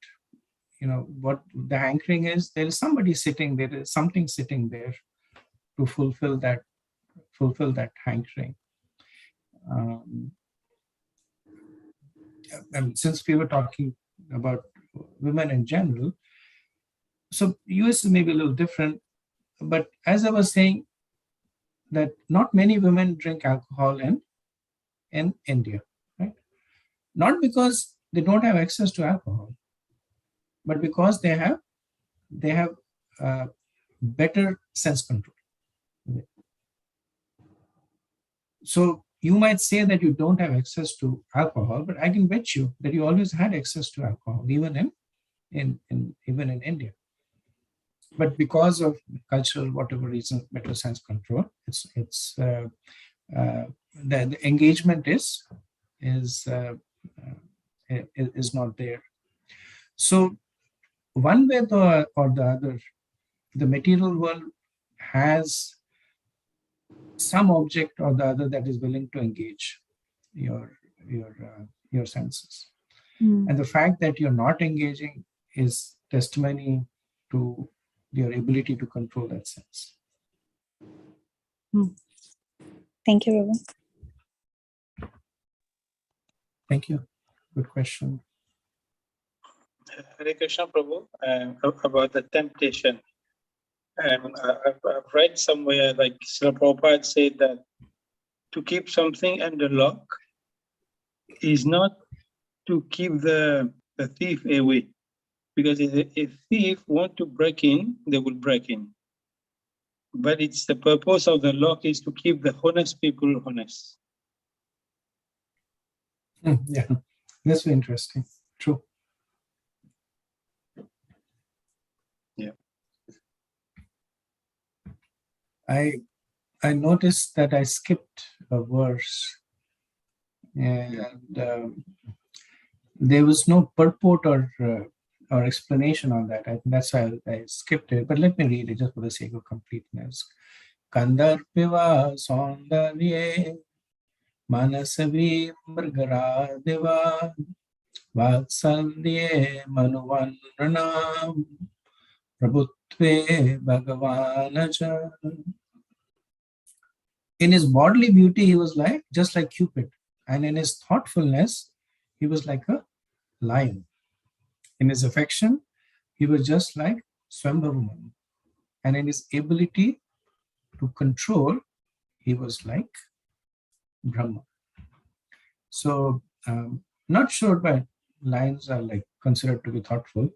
what the hankering is. There is somebody sitting there, is something sitting there to fulfill that hankering. And since we were talking about women in general, so US may be a little different, but as I was saying, that not many women drink alcohol in India, right? Not because they don't have access to alcohol, but because they have better sense control. So you might say that you don't have access to alcohol, but I can bet you that you always had access to alcohol, even in India. But because of cultural, whatever reason, better sense control, the engagement is not there. So one way or the other, the material world has some object or the other that is willing to engage your senses. And the fact that you're not engaging is testimony to your ability to control that sense. Thank you, Ravi. Thank you. Good question. Hare Krishna, Prabhu, about the temptation. I've read somewhere, like Srila Prabhupada said, that to keep something under lock is not to keep the thief away, because if a thief want to break in, they will break in. But it's the purpose of the lock is to keep the honest people honest. Yeah, that's very interesting. True. Yeah. I noticed that I skipped a verse, and there was no purport or explanation on that. I think that's why I skipped it. But let me read it just for the sake of completeness. Kandarpiva Saundarye Manasavi Mrgaradiva Vatsalye Manuvanranam Prabhutve Bhagavanaja. In his bodily beauty, he was like just like Cupid, and in his thoughtfulness, he was like a lion. In his affection, he was just like Swambhavuman, and in his ability to control, he was like Brahma. So, not sure, but lions are like considered to be thoughtful.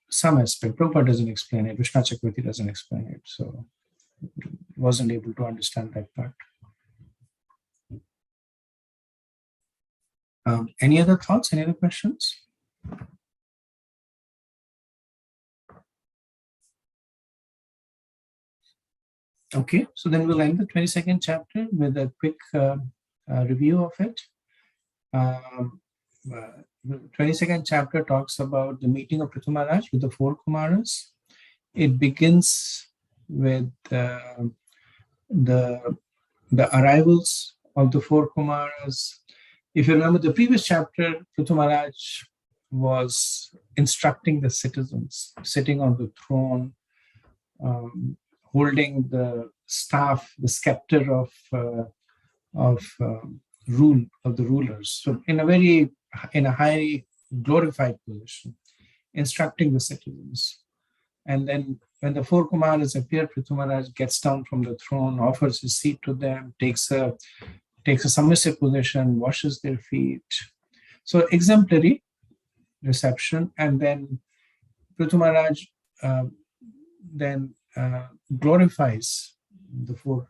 Some aspect, Prabhupada doesn't explain it, Vishnu Chakravarti doesn't explain it, so wasn't able to understand that part. Any other thoughts, any other questions? Okay, so then we'll end the 22nd chapter with a quick review of it. The 22nd chapter talks about the meeting of Prithu Maharaj with the four Kumaras. It begins with the arrivals of the four Kumaras. If you remember the previous chapter, Prithu Maharaj was instructing the citizens, sitting on the throne, holding the staff, the scepter of rule of the rulers. So in a highly glorified position, instructing the citizens. And then when the four Kumaras appear, Prithu Maharaj gets down from the throne, offers his seat to them, takes a submissive position, washes their feet. So exemplary reception. And then Prithu Maharaj glorifies the four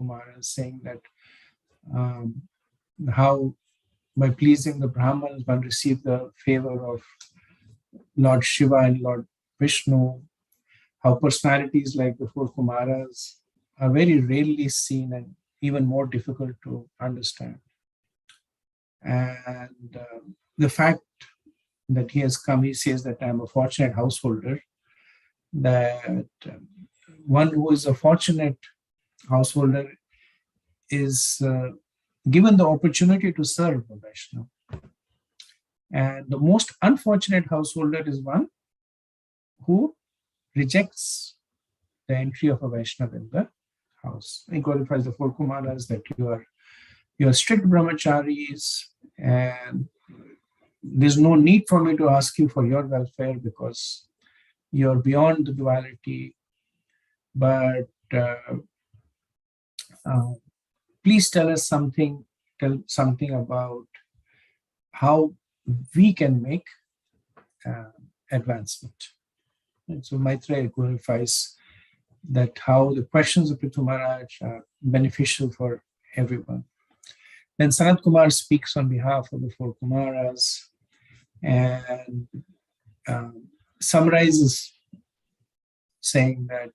Kumaras, saying that how by pleasing the Brahmins one received the favor of Lord Shiva and Lord Vishnu, how personalities like the four Kumaras are very rarely seen and even more difficult to understand. And the fact that he has come, he says that I'm a fortunate householder, that one who is a fortunate householder is given the opportunity to serve the Vaishnava. And the most unfortunate householder is one who rejects the entry of a Vaishnava in the house. He qualifies the four Kumaras that you are strict brahmacharis, and there's no need for me to ask you for your welfare because you're beyond the duality. But please tell us something about how we can make advancement. And so Maitreya glorifies that how the questions of Prithu Maharaj are beneficial for everyone. Then Sanat Kumar speaks on behalf of the four Kumaras and summarizes, saying that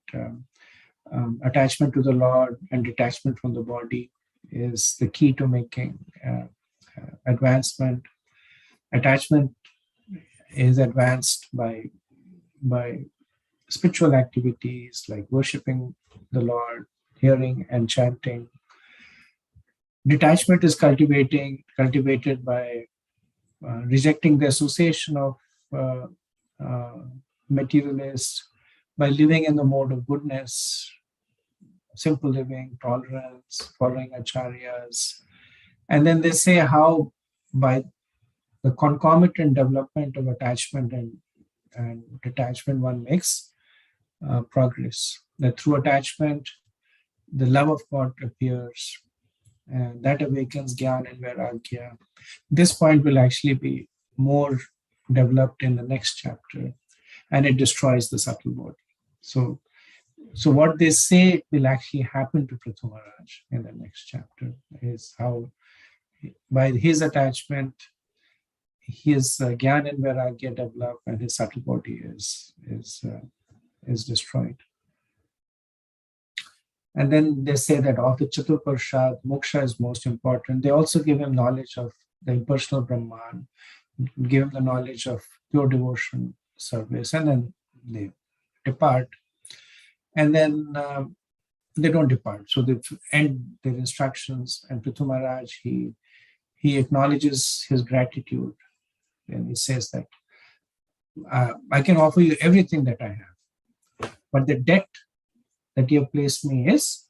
attachment to the Lord and detachment from the body is the key to making advancement. Attachment is advanced by spiritual activities like worshipping the Lord, hearing and chanting. Detachment is cultivated by rejecting the association of materialists, by living in the mode of goodness, simple living, tolerance, following acharyas. And then they say how by the concomitant development of attachment and detachment one makes progress. That through attachment, the love of God appears, and that awakens Gyan and Vairagya. This point will actually be more developed in the next chapter, and it destroys the subtle body. So what they say will actually happen to Prithu Maharaj in the next chapter is how, by his attachment, his Gyan and Vairagya develop, and his subtle body is destroyed. And then they say that of the Chatur Purusharth, moksha is most important. They also give him knowledge of the impersonal Brahman, give him the knowledge of pure devotion, service, and then they depart. And then they don't depart. So they end their instructions, and Prithu Maharaj, he acknowledges his gratitude, and he says that I can offer you everything that I have, but the debt that you have placed me is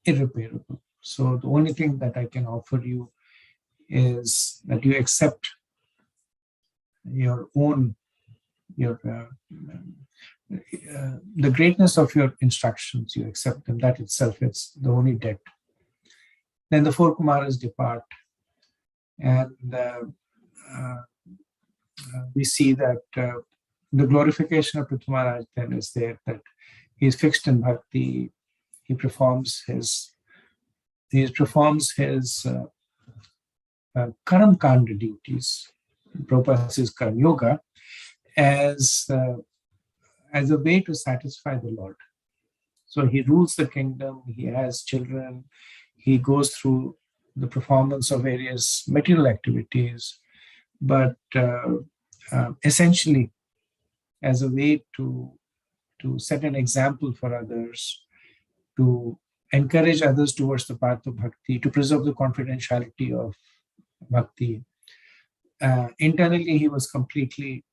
irreparable. So the only thing that I can offer you is that you accept your own, the greatness of your instructions, you accept them. That itself is the only debt. Then the four Kumaras depart, and we see that the glorification of Prithu Maharaj then is there, that he is fixed in bhakti. He performs his karam kanda duties. Prabhupada says karam yoga as a way to satisfy the Lord. So he rules the kingdom. He has children. He goes through the performance of various material activities, but essentially as a way to set an example for others, to encourage others towards the path of bhakti, to preserve the confidentiality of bhakti. Internally, he was completely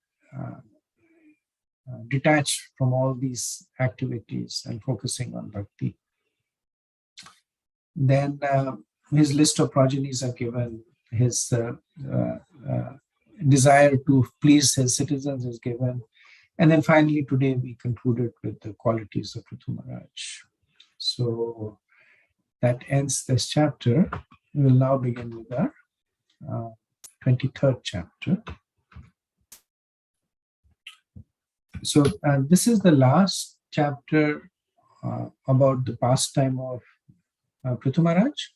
detached from all these activities and focusing on bhakti. Then his list of progenies are given, his desire to please his citizens is given. And then finally, today we concluded with the qualities of Prithu Maharaj. So that ends this chapter. We will now begin with our 23rd chapter. So this is the last chapter about the pastime of Prithu Maharaj.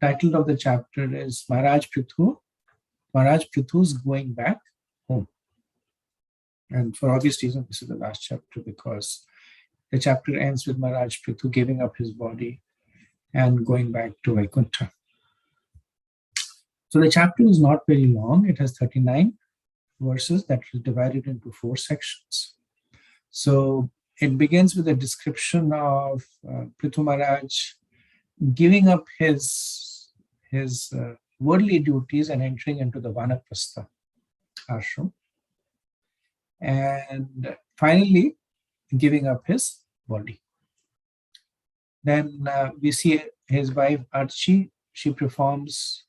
Title of the chapter is Maharaj Prithu's going back home. And for obvious reasons, this is the last chapter because the chapter ends with Maharaj Prithu giving up his body and going back to Vaikuntha. So the chapter is not very long. It has 39 verses that is divided into 4 sections. So it begins with a description of Prithu Maharaj giving up his worldly duties and entering into the Vanaprastha ashram. And finally, giving up his body. Then we see his wife Archi. She performs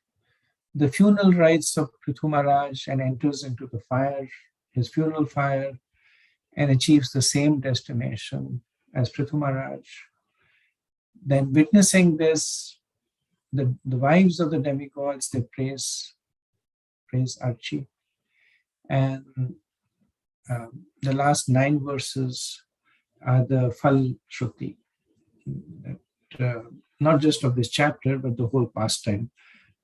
the funeral rites of Prithu Maharaj and enters into the fire, his funeral fire, and achieves the same destination as Prithu Maharaj. Then witnessing this, the wives of the demigods, they praise Archi. And the last 9 verses are the Phal Shruti, not just of this chapter, but the whole pastime,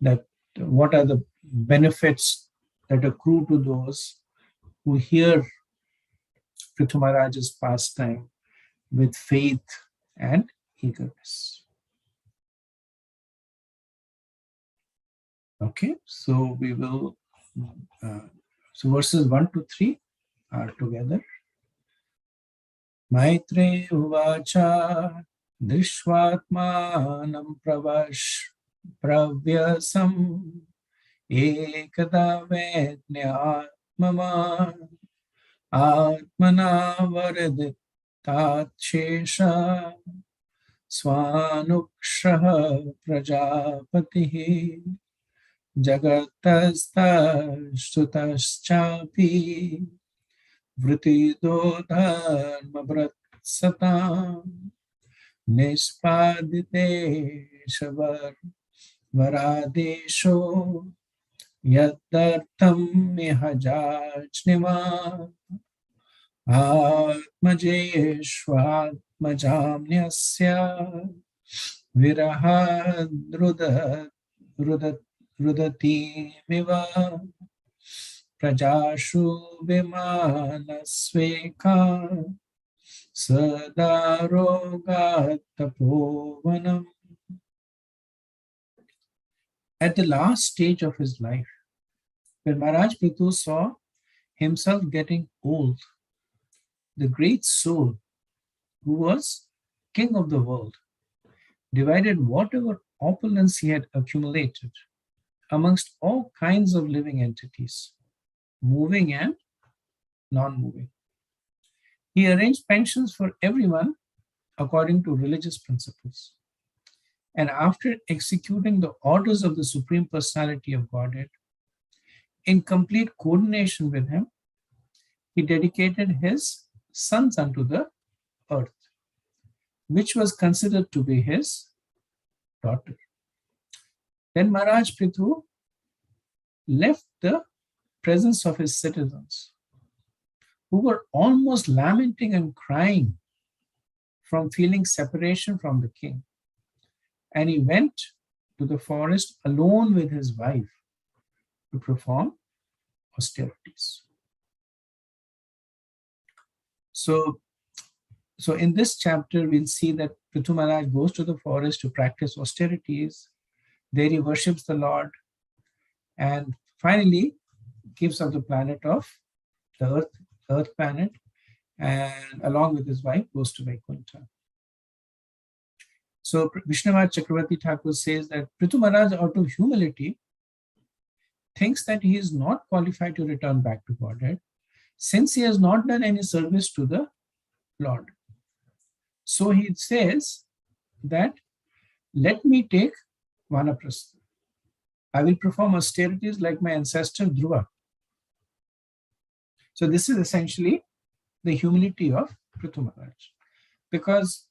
that what are the benefits that accrue to those who hear Prithu Maharaj's pastime with faith and eagerness. Okay, so we will, so verses 1 to 3 are together. Maitre uvacha drishvatmanam pravyasam ekada vetnyatmama atmana varaditachesha swanukshaha prajapatihi jagatastashutaschapi vritido dharma satam nispadite Varadesho Yadartam Mihajajnima Atmajeshvatmajamnyasya Virahadrudati Miva Prajashu Vimanasveka Sadarogatapovanam. At the last stage of his life, when Maharaj Prithu saw himself getting old, the great soul who was king of the world divided whatever opulence he had accumulated amongst all kinds of living entities, moving and non-moving. He arranged pensions for everyone according to religious principles. And after executing the orders of the Supreme Personality of Godhead, in complete coordination with him, he dedicated his sons unto the earth, which was considered to be his daughter. Then Maharaj Prithu left the presence of his citizens, who were almost lamenting and crying from feeling separation from the king. And he went to the forest alone with his wife to perform austerities. So in this chapter, we'll see that Prithu Maharaj goes to the forest to practice austerities. There he worships the Lord and finally gives up the planet of the earth planet, and along with his wife goes to Vaikuntha. So Vishnuvat Chakravarti Thakur says that Prithu Maharaj, out of humility, thinks that he is not qualified to return back to Godhead since he has not done any service to the Lord. So he says that, let me take Vanaprastha. I will perform austerities like my ancestor Dhruva. So this is essentially the humility of Prithu Maharaj. Because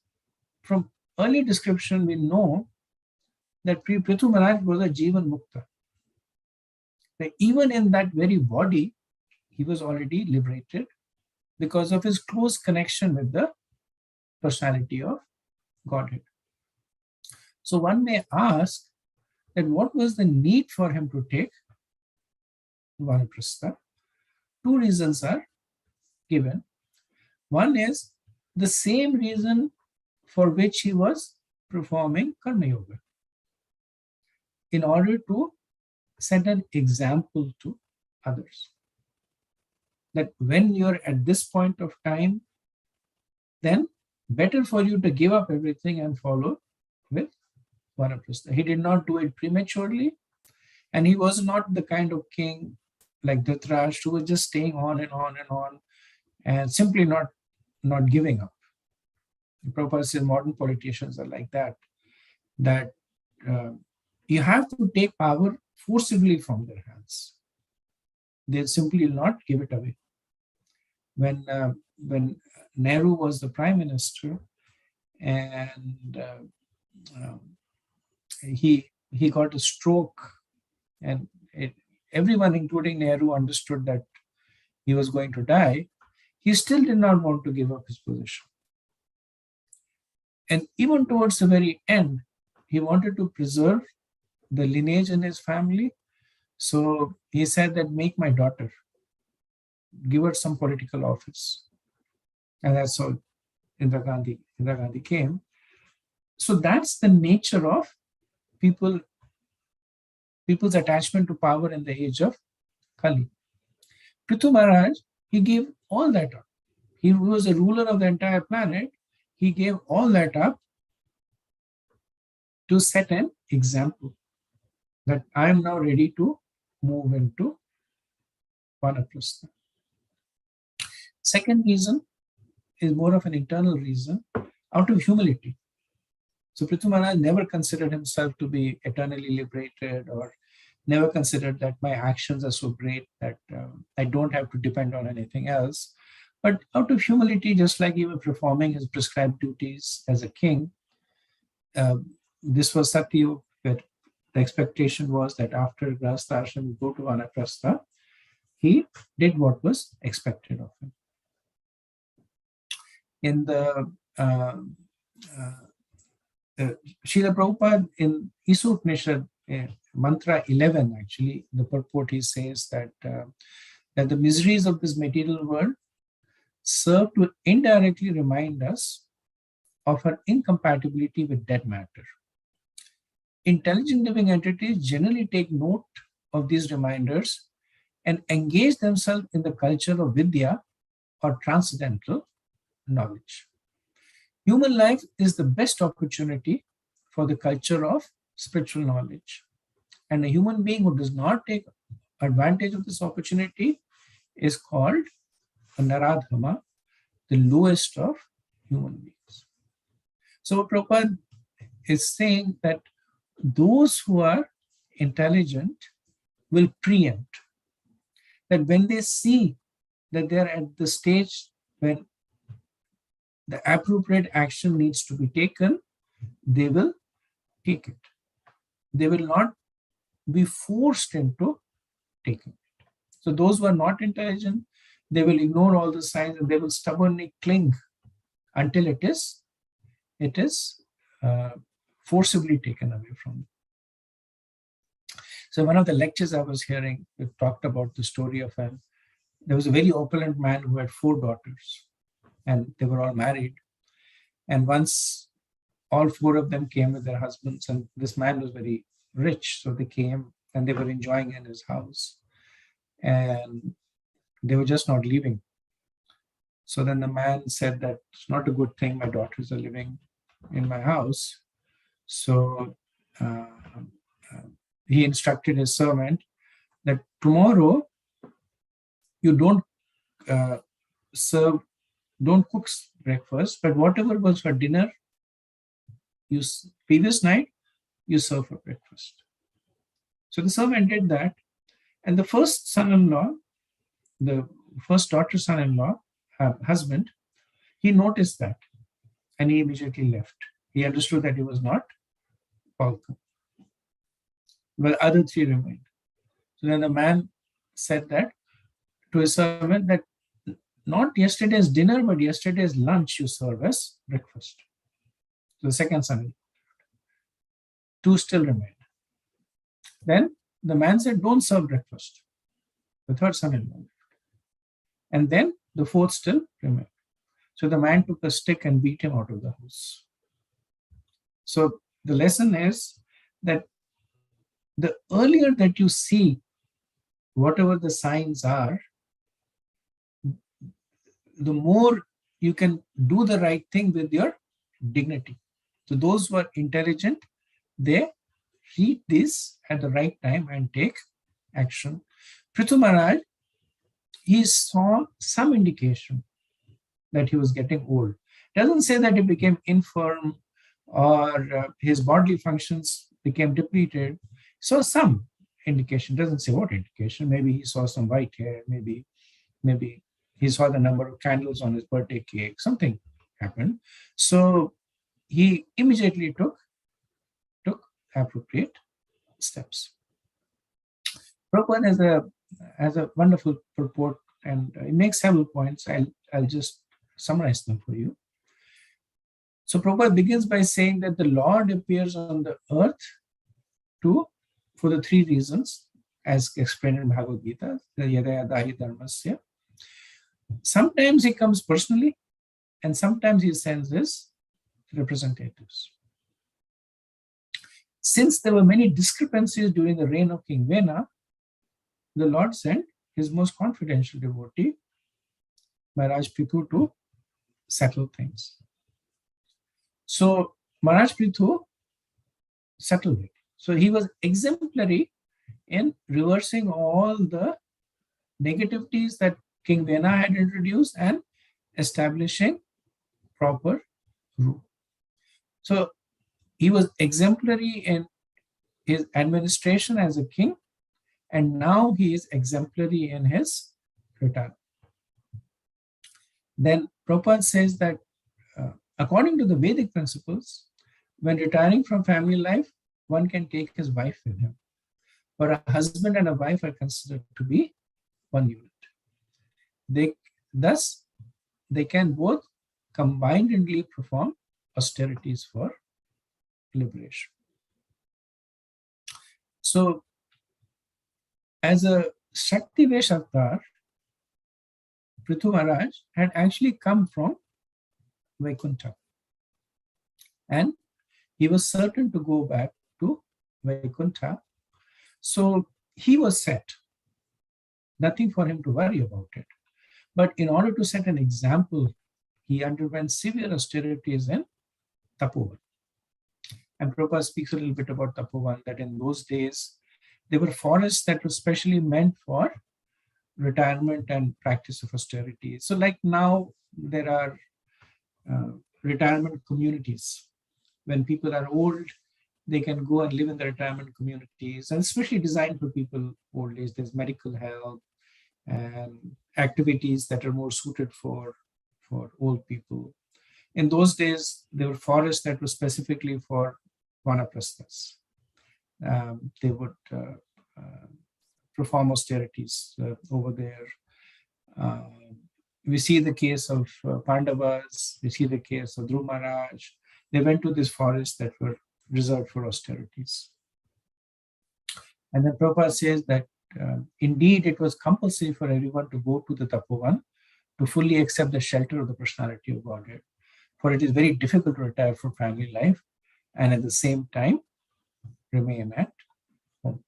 from early description, we know that Prithu Maharaj was a Jivan Mukta. That even in that very body, he was already liberated because of his close connection with the personality of Godhead. So one may ask that what was the need for him to take Vanaprastha? Two reasons are given. One is the same reason for which he was performing Karma Yoga, in order to set an example to others. That when you're at this point of time, then better for you to give up everything and follow with Vanaprastha. He did not do it prematurely, and he was not the kind of king like Dhritarashtra who was just staying on and on and on and simply not giving up. Prabhupada says modern politicians are like that, you have to take power forcibly from their hands. They'll simply not give it away. When Nehru was the prime minister and he got a stroke, and everyone, including Nehru, understood that he was going to die, he still did not want to give up his position. And even towards the very end, he wanted to preserve the lineage in his family. So he said that, make my daughter, give her some political office. And that's how Indira Gandhi came. So that's the nature of people's attachment to power in the age of Kali. Prithu Maharaj, he gave all that up. He was a ruler of the entire planet. He gave all that up to set an example that I am now ready to move into Vanaprastha. Second reason is more of an internal reason, out of humility. So Prithu Maharaj never considered himself to be eternally liberated, or never considered that my actions are so great that I don't have to depend on anything else. But out of humility, just like he was performing his prescribed duties as a king, this was Satyug, where the expectation was that after Grahastha Ashram, you go to Vanaprastha. He did what was expected of him. In the Srila Prabhupada in Isa Upanishad, mantra 11, actually, the purport, he says that that the miseries of this material world serve to indirectly remind us of our incompatibility with dead matter. Intelligent living entities generally take note of these reminders and engage themselves in the culture of Vidya or transcendental knowledge. Human life is the best opportunity for the culture of spiritual knowledge. And a human being who does not take advantage of this opportunity is called a Naradhama, the lowest of human beings. So Prabhupada is saying that those who are intelligent will preempt. That when they see that they're at the stage when the appropriate action needs to be taken, they will take it. They will not be forced into taking it. So those who are not intelligent, they will ignore all the signs and they will stubbornly cling until it is forcibly taken away from them. So one of the lectures I was hearing, it talked about the story of there was a very opulent man who had 4 daughters and they were all married. And once all 4 of them came with their husbands, and this man was very rich. So they came and they were enjoying in his house and they were just not leaving. So then the man said that it's not a good thing, my daughters are living in my house. So he instructed his servant that tomorrow you don't cook breakfast, but whatever was for dinner, previous night, you serve for breakfast. So the servant did that. And the first son-in-law, the first daughter's son-in-law, husband, he noticed that and he immediately left. He understood that he was not welcome. Well, other 3 remained. So then the man said that to his servant that not yesterday's dinner, but yesterday's lunch you serve as breakfast. So the second son, 2 still remained. Then the man said, don't serve breakfast. The third son-in-law. And then the 4th still remained. So the man took a stick and beat him out of the house. So the lesson is that the earlier that you see whatever the signs are, the more you can do the right thing with your dignity. So those who are intelligent, they read this at the right time and take action. Prithu Maharaj, he saw some indication that he was getting old. Doesn't say that he became infirm or his bodily functions became depleted. So some indication, doesn't say what indication. Maybe he saw some white hair, maybe he saw the number of candles on his birthday cake, something happened. So he immediately took appropriate steps. Prabhupada has a wonderful purport and it makes several points. I'll just summarize them for you. So Prabhupada begins by saying that the Lord appears on the earth for the 3 reasons, as explained in Bhagavad Gita, the Yada Yadahi Dharmasya. Sometimes he comes personally, and sometimes he sends his representatives. Since there were many discrepancies during the reign of King Vena, the Lord sent his most confidential devotee, Maharaj Prithu, to settle things. So Maharaj Prithu settled it. So he was exemplary in reversing all the negativities that King Vena had introduced and establishing proper rule. So he was exemplary in his administration as a king, and now he is exemplary in his return. Then Prabhupada says that according to the Vedic principles, when retiring from family life, one can take his wife with him. But a husband and a wife are considered to be one unit. Thus, they can both combinedly perform austerities for liberation. So, as a Shakti Vesh avatar, Prithu Maharaj had actually come from Vaikuntha. And he was certain to go back to Vaikuntha. So he was set. Nothing for him to worry about it. But in order to set an example, he underwent severe austerities in Tapovan. And Prabhupada speaks a little bit about Tapovan, that in those days, there were forests that were specially meant for retirement and practice of austerity. So like now, there are retirement communities. When people are old, they can go and live in the retirement communities, and especially designed for people old age. There's medical help and activities that are more suited for old people. In those days, there were forests that were specifically for vanaprasthas. They would perform austerities over there. We see the case of Pandavas, we see the case of Dhruv Maharaj. They went to these forests that were reserved for austerities. And then Prabhupada says that indeed it was compulsory for everyone to go to the Tapovan to fully accept the shelter of the personality of Godhead. For it is very difficult to retire from family life and at the same time remain at home.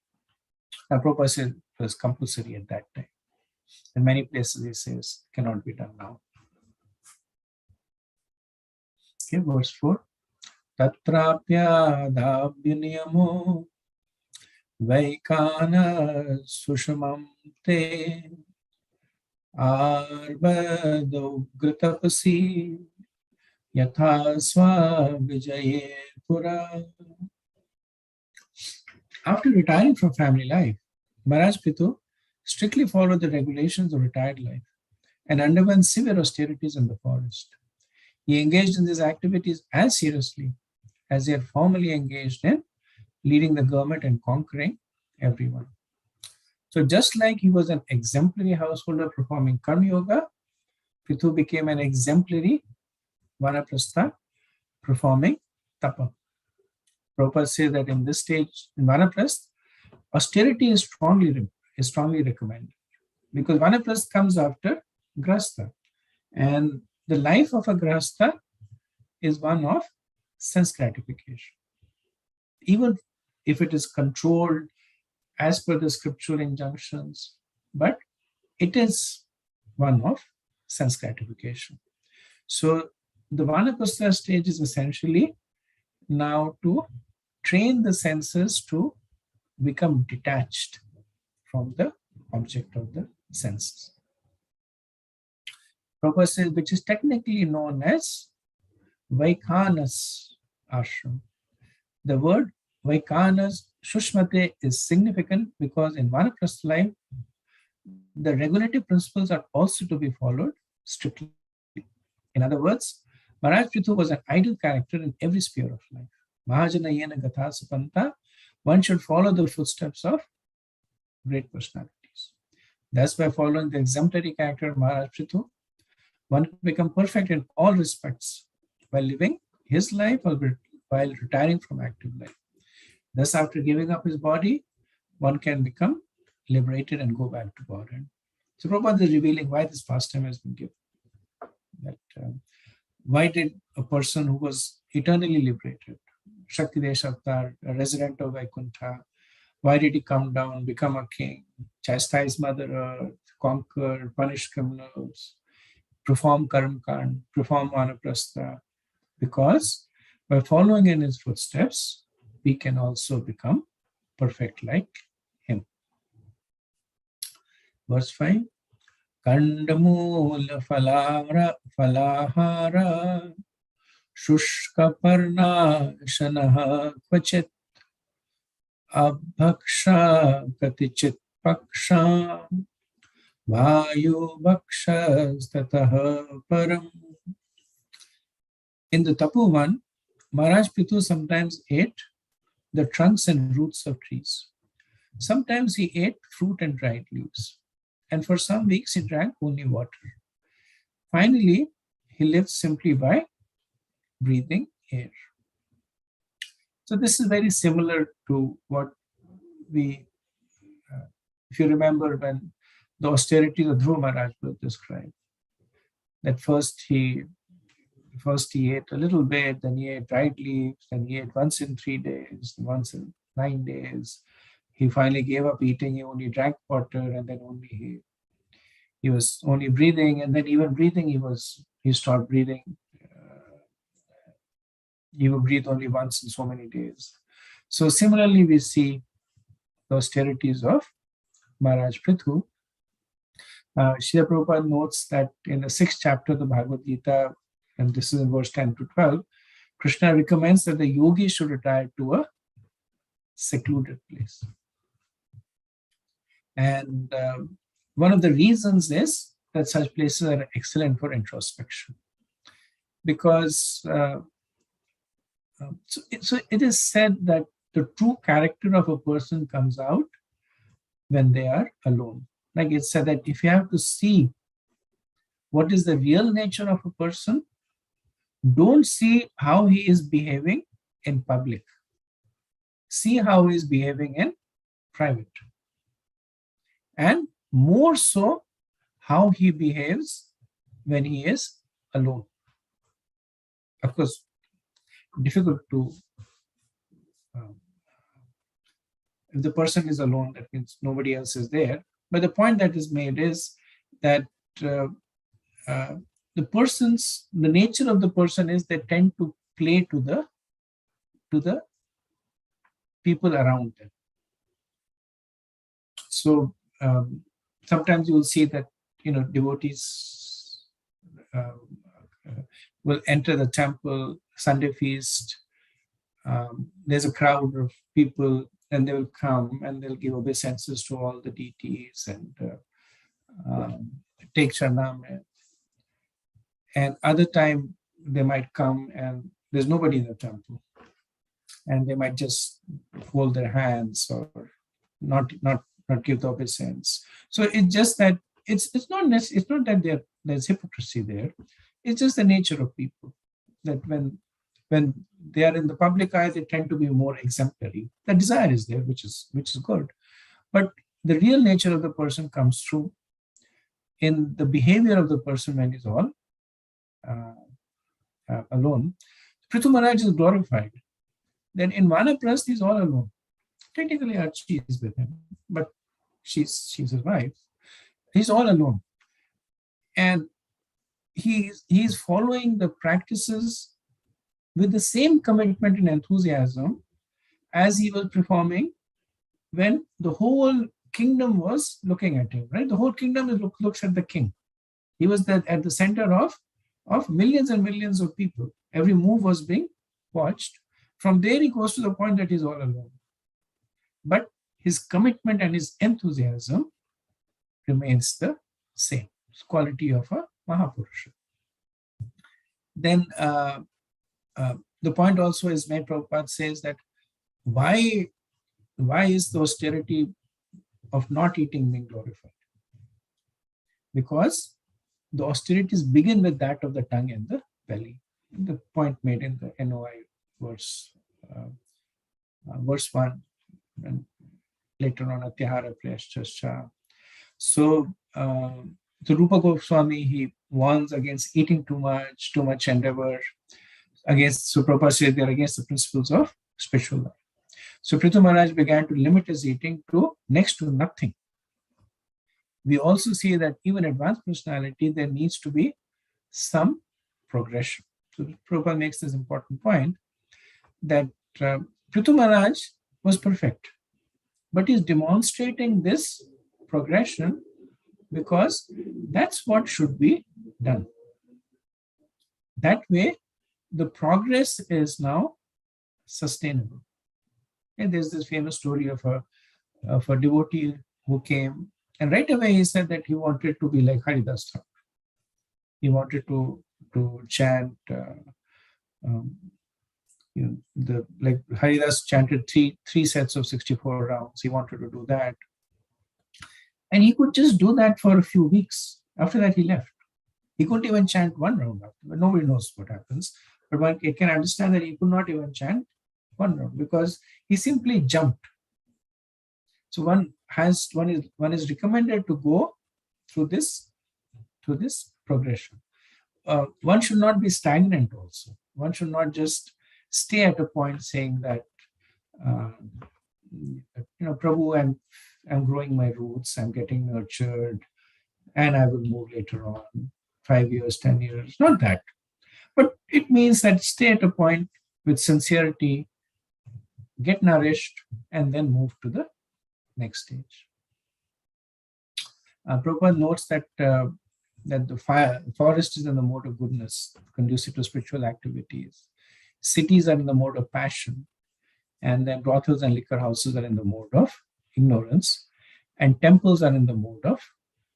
Now Prabhupada says it was compulsory at that time. In many places he says cannot be done now. Okay, verse 4. Tatrapya dhabya niyamo vaikana sushamam te arbado gritapasi yatha swa vijaye pura. After retiring from family life, Maharaj Prithu strictly followed the regulations of retired life and underwent severe austerities in the forest. He engaged in these activities as seriously as he had formerly engaged in leading the government and conquering everyone. So just like he was an exemplary householder performing Karma Yoga, Prithu became an exemplary Vanaprastha performing Tapa. Prabhupada says that in this stage, in Vanaprastha, austerity is strongly recommended because Vanaprastha comes after Grahastha. And the life of a Grahastha is one of sense gratification. Even if it is controlled as per the scriptural injunctions, but it is one of sense gratification. So the Vanaprastha stage is essentially now to train the senses to become detached from the object of the senses. Prabhupada says, which is technically known as Vaikanas ashram. The word Vaikanas Shushmate is significant because in Vanaprastha life, the regulative principles are also to be followed strictly. In other words, Maharaj Prithu was an ideal character in every sphere of life. Mahajana yena gatha sapanta, one should follow the footsteps of great personalities. Thus, by following the exemplary character of Maharaj Prithu, one can become perfect in all respects while living his life or while retiring from active life. Thus, after giving up his body, one can become liberated and go back to Godhead. So Prabhupada is revealing why this pastime has been given. That why did a person who was eternally liberated, Shakti Deshavtar, a resident of Vaikuntha, why did he come down, become a king, chastise Mother Earth, conquer, punish criminals, perform Karamkand, perform Vanaprastha? Because by following in his footsteps, we can also become perfect like him. Verse 5. Kandamula falahara shushka parna shanaha kvachit abhaksha katichit paksha vayu bhakshas tataha param. In the Tapovan, Maharaj Prithu sometimes ate the trunks and roots of trees. Sometimes he ate fruit and dried leaves. And for some weeks, he drank only water. Finally, he lived simply by breathing air. So this is very similar to what we, if you remember when the austerities of Dhruva Maharaj were described, that first he ate a little bit, then he ate dried leaves, then he ate once in 3 days, once in 9 days. He finally gave up eating, he only drank water, and then only he was only breathing, and then even breathing, he stopped breathing. He would breathe only once in so many days. So similarly, we see the austerities of Maharaj Prithu. Srila Prabhupada notes that in the 6th chapter of the Bhagavad Gita, and this is in verse 10 to 12, Krishna recommends that the yogi should retire to a secluded place. And one of the reasons is that such places are excellent for introspection. Because so it is said that the true character of a person comes out when they are alone. Like it's said that if you have to see what is the real nature of a person, don't see how he is behaving in public. See how he is behaving in private. And more so, how he behaves when he is alone. Of course, difficult to, if the person is alone, that means nobody else is there. But the point that is made is that the nature of the person is they tend to play to the people around them. So sometimes you will see that devotees will enter the temple Sunday feast. There's a crowd of people, and they will come and they'll give obeisances to all the deities and take Sharanam. And other time they might come and there's nobody in the temple, and they might just fold their hands or not give the obeisance. So it's just that it's not that there's hypocrisy there. It's just the nature of people that when they are in the public eye, they tend to be more exemplary. The desire is there, which is good, but the real nature of the person comes through in the behavior of the person when he's all alone. Prithu Maharaj is glorified. Then in Vanaprastha, he's all alone. Technically, Archie is with him, but she's his wife. He's all alone, and he's following the practices with the same commitment and enthusiasm as he was performing when the whole kingdom was looking at him. Right, the whole kingdom looks at the king. He was at the center of millions and millions of people. Every move was being watched. From there, he goes to the point that he's all alone. But his commitment and his enthusiasm remains the same. It's quality of a Mahapurusha. Then the point also is made, Prabhupada says that why is the austerity of not eating being glorified? Because the austerities begin with that of the tongue and the belly. The point made in the NOI verse 1, and later on Atyahara Prayashchascha. So the Rupa Goswami, he warns against eating too much endeavor, so Prabhupada says they're against the principles of spiritual life. So Prithu Maharaj began to limit his eating to next to nothing. We also see that even advanced personality, there needs to be some progression. So Prabhupada makes this important point that Prithu Maharaj was perfect, but he's demonstrating this progression because that's what should be done. That way, the progress is now sustainable. And there's this famous story of a devotee who came, and right away he said that he wanted to be like Haridas Thakur. He wanted to chant like Haridas chanted three sets of 64 rounds. He wanted to do that. And he could just do that for a few weeks. After that, he left. He couldn't even chant one round after. But nobody knows what happens. But one can understand that he could not even chant one round because he simply jumped. So one is recommended to go through this progression. One should not be stagnant also. One should not just stay at a point saying that, Prabhu, I'm growing my roots, I'm getting nurtured, and I will move later on, 5 years, 10 years. Not that. But it means that stay at a point with sincerity, get nourished, and then move to the next stage. Prabhupada notes that the forest is in the mode of goodness, conducive to spiritual activities. Cities are in the mode of passion, and then brothels and liquor houses are in the mode of ignorance, and temples are in the mode of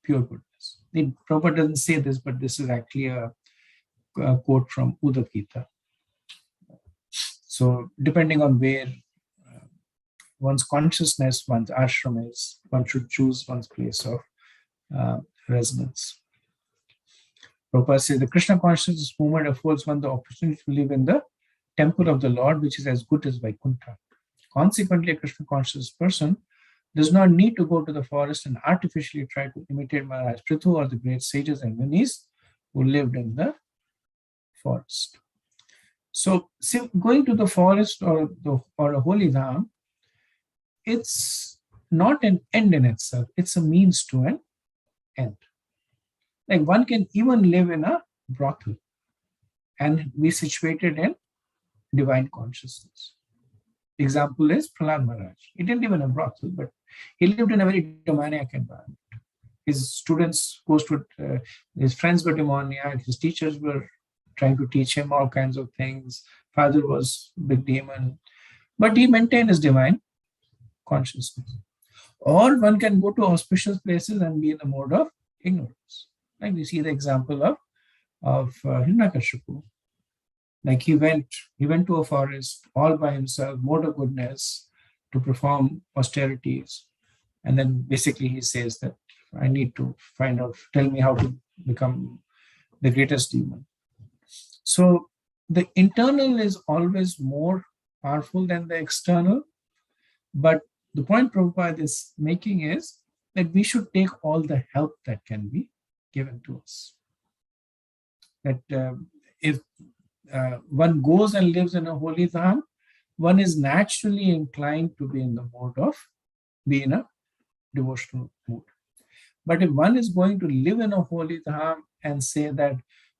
pure goodness. Prabhupada doesn't say this, but this is actually a quote from Uddhav Gita. So depending on where one's consciousness, one's ashram is, one should choose one's place of resonance. Prabhupada says the Krishna consciousness movement affords one the opportunity to live in the temple of the Lord, which is as good as Vaikuntha. Consequently, a Krishna conscious person does not need to go to the forest and artificially try to imitate Maharaj Prithu or the great sages and munis who lived in the forest. So going to the forest or a holy dham, it's not an end in itself, it's a means to an end. Like one can even live in a brothel and be situated in divine consciousness. Example is Prahlad Maharaj. He didn't live in a brothel, but he lived in a very demoniac environment. His students his friends were demoniac, his teachers were trying to teach him all kinds of things. Father was a big demon, but he maintained his divine consciousness. Or one can go to auspicious places and be in the mode of ignorance. Like we see the example of Hiranyakashipu. Like he went to a forest all by himself, mode of goodness, to perform austerities. And then basically he says that I need to find out, tell me how to become the greatest demon. So the internal is always more powerful than the external. But the point Prabhupada is making is that we should take all the help that can be given to us. That if one goes and lives in a holy dham, one is naturally inclined to be in the mode of, be in a devotional mood. But if one is going to live in a holy dham and say that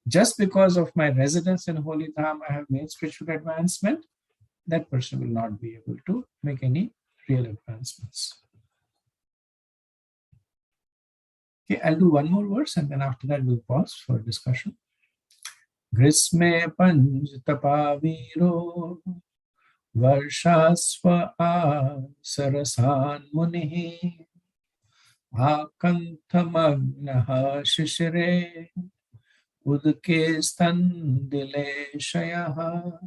just because of my residence in holy dham, I have made spiritual advancement, that person will not be able to make any real advancements. Okay, I'll do one more verse and then after that we'll pause for discussion. Grisme panj tapaviro varshasva sarasan munihi akanthamagnaha shishire udke standile shayaha.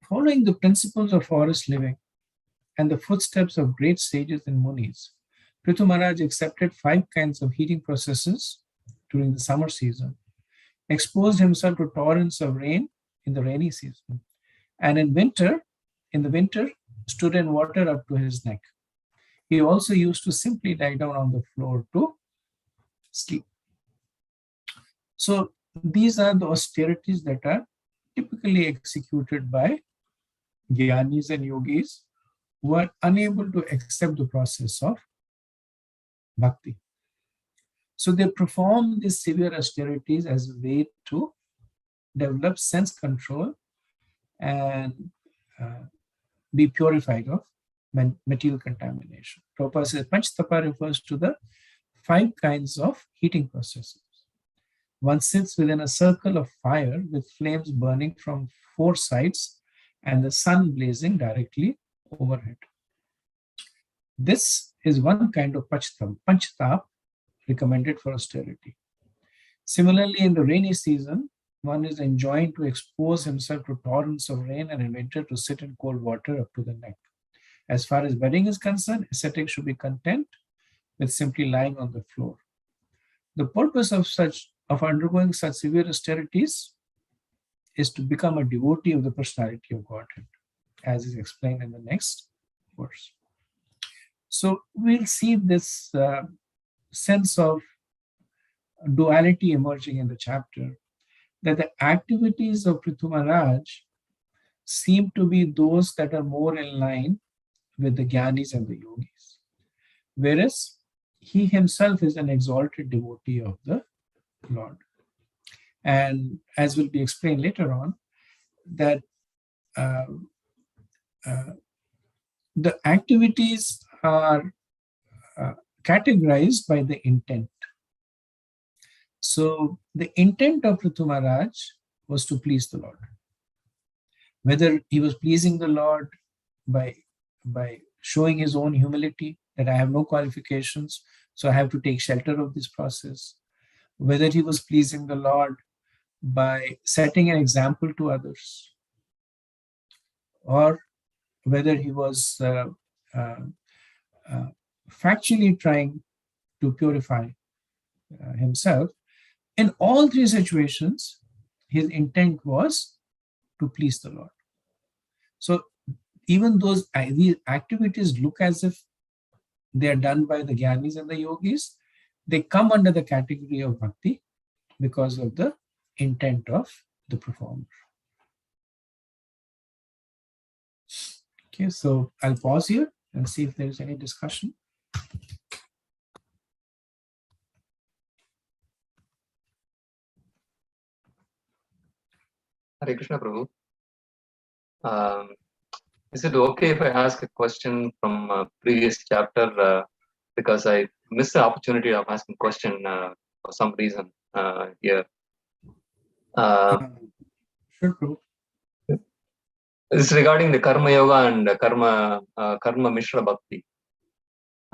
Following the principles of forest living and the footsteps of great sages and munis, Prithu Maharaj accepted 5 kinds of heating processes during the summer season, exposed himself to torrents of rain in the rainy season, and in the winter, stood in water up to his neck. He also used to simply lie down on the floor to sleep. So these are the austerities that are typically executed by Gyanis and Yogis who are unable to accept the process of bhakti. So they perform these severe austerities as a way to develop sense control and be purified of material contamination. Prabhupada says Panchtapa refers to the 5 kinds of heating processes. One sits within a circle of fire with flames burning from 4 sides and the sun blazing directly overhead. This is one kind of Panchtap recommended for austerity. Similarly, in the rainy season, one is enjoined to expose himself to torrents of rain and in winter to sit in cold water up to the neck. As far as bedding is concerned, ascetic should be content with simply lying on the floor. The purpose of undergoing such severe austerities is to become a devotee of the personality of Godhead, as is explained in the next verse. So we'll see this sense of duality emerging in the chapter, that the activities of Prithu Maharaj seem to be those that are more in line with the Gyanis and the Yogis, whereas he himself is an exalted devotee of the Lord. And as will be explained later on, that the activities are categorized by the intent. So the intent of Prithu Maharaj was to please the Lord. Whether he was pleasing the Lord by showing his own humility, that I have no qualifications, so I have to take shelter of this process. Whether he was pleasing the Lord by setting an example to others, or whether he was factually trying to purify himself. In all three situations, his intent was to please the Lord. So even those these activities look as if they are done by the Gyanis and the Yogis, they come under the category of bhakti because of the intent of the performer. Okay, so I'll pause here and see if there's any discussion. Hare Krishna Prabhu. Is it okay if I ask a question from previous chapter? Because I missed the opportunity of asking a question for some reason here. Sure, Prabhu. This is regarding the Karma Yoga and Karma Mishra Bhakti.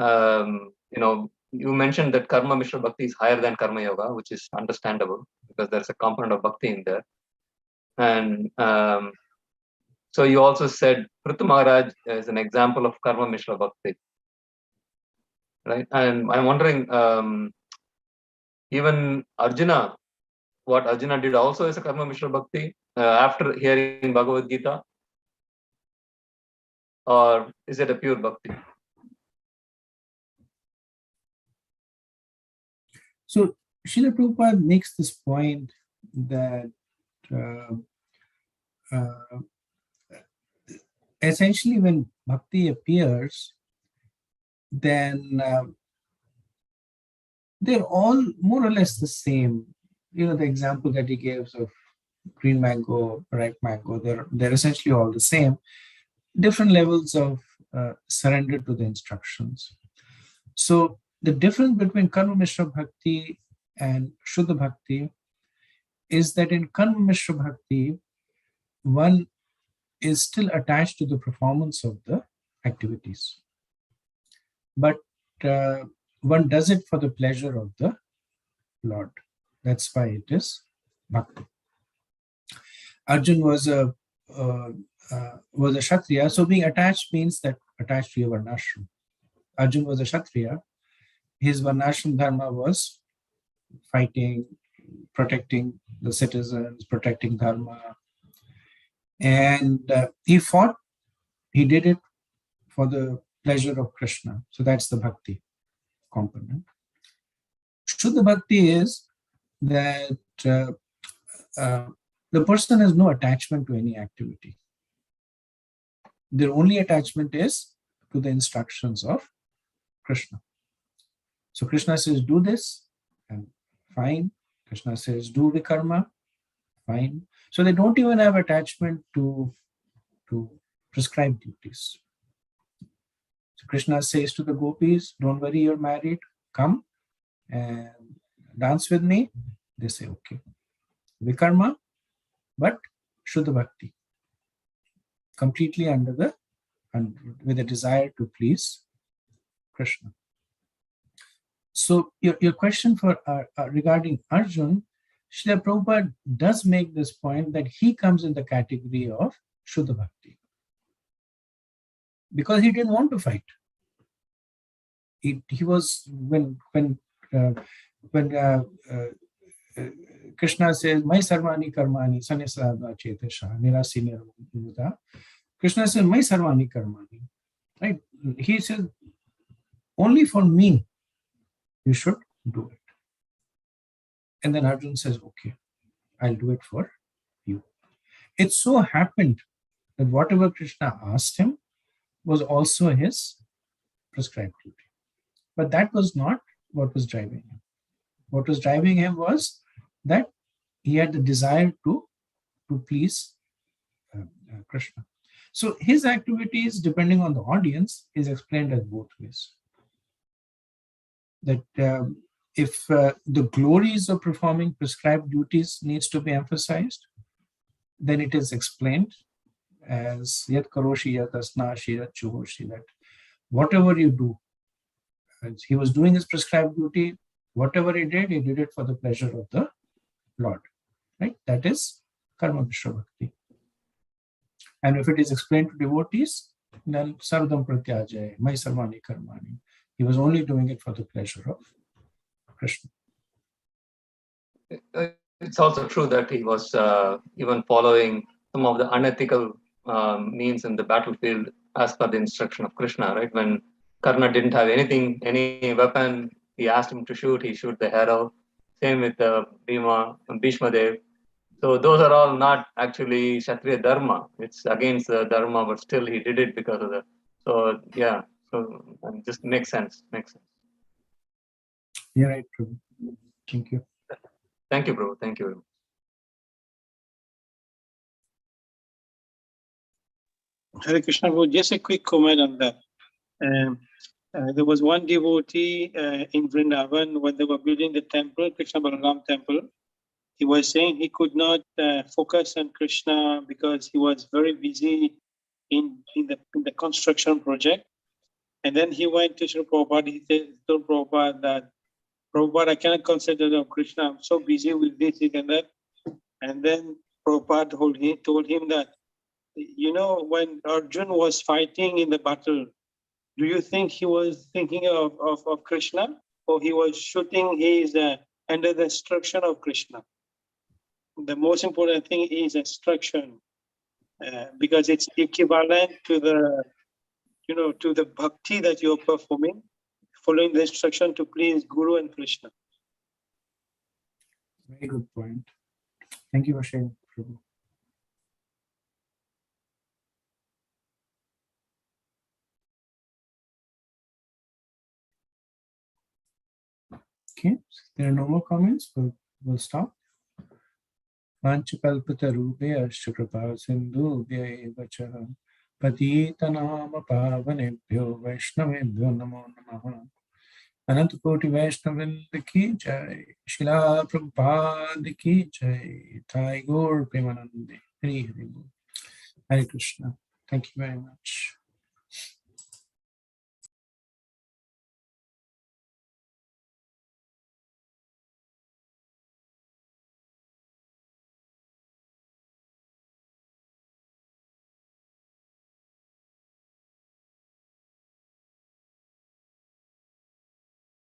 You mentioned that Karma Mishra Bhakti is higher than Karma Yoga, which is understandable because there's a component of Bhakti in there. And so you also said Prithu Maharaj is an example of Karma Mishra Bhakti, right? And I'm wondering, even Arjuna, what Arjuna did also is a Karma Mishra Bhakti after hearing Bhagavad Gita, or is it a pure Bhakti? So Srila Prabhupada makes this point that essentially when bhakti appears, then they're all more or less the same. You know, the example that he gives of green mango, ripe mango, they're essentially all the same. Different levels of surrender to the instructions. So the difference between Karma Mishra Bhakti and Shuddha Bhakti is that in Karma Mishra Bhakti, one is still attached to the performance of the activities. But one does it for the pleasure of the Lord. That's why it is Bhakti. Arjun was a Kshatriya, so being attached means that attached to your Varnashram. Arjun was a Kshatriya. His Varnashram dharma was fighting, protecting the citizens, protecting dharma. And he fought, he did it for the pleasure of Krishna. So that's the bhakti component. Shuddha bhakti is that the person has no attachment to any activity. Their only attachment is to the instructions of Krishna. So Krishna says, do this, and fine. Krishna says, do the karma, fine. So they don't even have attachment to prescribed duties. So Krishna says to the gopis, don't worry, you're married, come and dance with me. They say, okay. Vikarma, but Shuddha Bhakti. Completely with a desire to please Krishna. So your question for regarding Arjun, Srila Prabhupada does make this point that he comes in the category of Shuddha Bhakti because he didn't want to fight. He was when Krishna says, "Mai sarvani karmani sanisradha chetasha nirasi nirmuta." Krishna says, "Mai sarvani karmani." Right? He says, "Only for me, you should do it." And then Arjuna says, "Okay, I'll do it for you." It so happened that whatever Krishna asked him was also his prescribed duty. But that was not what was driving him. What was driving him was that he had the desire to please Krishna. So his activities, depending on the audience, is explained as both ways. That if the glories of performing prescribed duties needs to be emphasized, then it is explained as yat karoshi yat asnashi yat chuhoshi, that whatever you do, he was doing his prescribed duty, whatever he did it for the pleasure of the Lord. Right? That is karma mishra bhakti. And if it is explained to devotees, then sarvadam pratyajaya, mai sarvani karmani. He was only doing it for the pleasure of Krishna. It's also true that he was even following some of the unethical means in the battlefield as per the instruction of Krishna, right? When Karna didn't have anything, any weapon, he asked him to shoot, he shoot the arrow. Same with Bhishma Dev. So those are all not actually Kshatriya Dharma. It's against the Dharma, but still he did it because of that. So yeah, so it just makes sense. You're right, Prabhu. Thank you. Thank you, bro. Thank you very much. Hare Krishna, just a quick comment on that. There was one devotee in Vrindavan when they were building the temple, Krishna Balaram temple. He was saying he could not focus on Krishna because he was very busy in the construction project. And then he went to Srila Prabhupada. He told Prabhupada that, "Prabhupada, I cannot concentrate on Krishna. I'm so busy with this and that." And then Prabhupada told him that, when Arjuna was fighting in the battle, do you think he was thinking of Krishna, or he was shooting his under the instruction of Krishna? The most important thing is instruction, because it's equivalent to the bhakti that you're performing, following the instruction to please Guru and Krishna. Very good point. Thank you for sharing, Prabhu. Okay, there are no more comments. We'll stop. Vanchakalpatarubhyascha kripa sindhubhya eva cha patitanam pavanebhyo vaishnavebhyo namo namaha. Anant Koti Vaishnavind ki jai, Srila Prabhupada ki jai, Thai Gaur Premanande. Hare Hare Krishna. Thank you very much.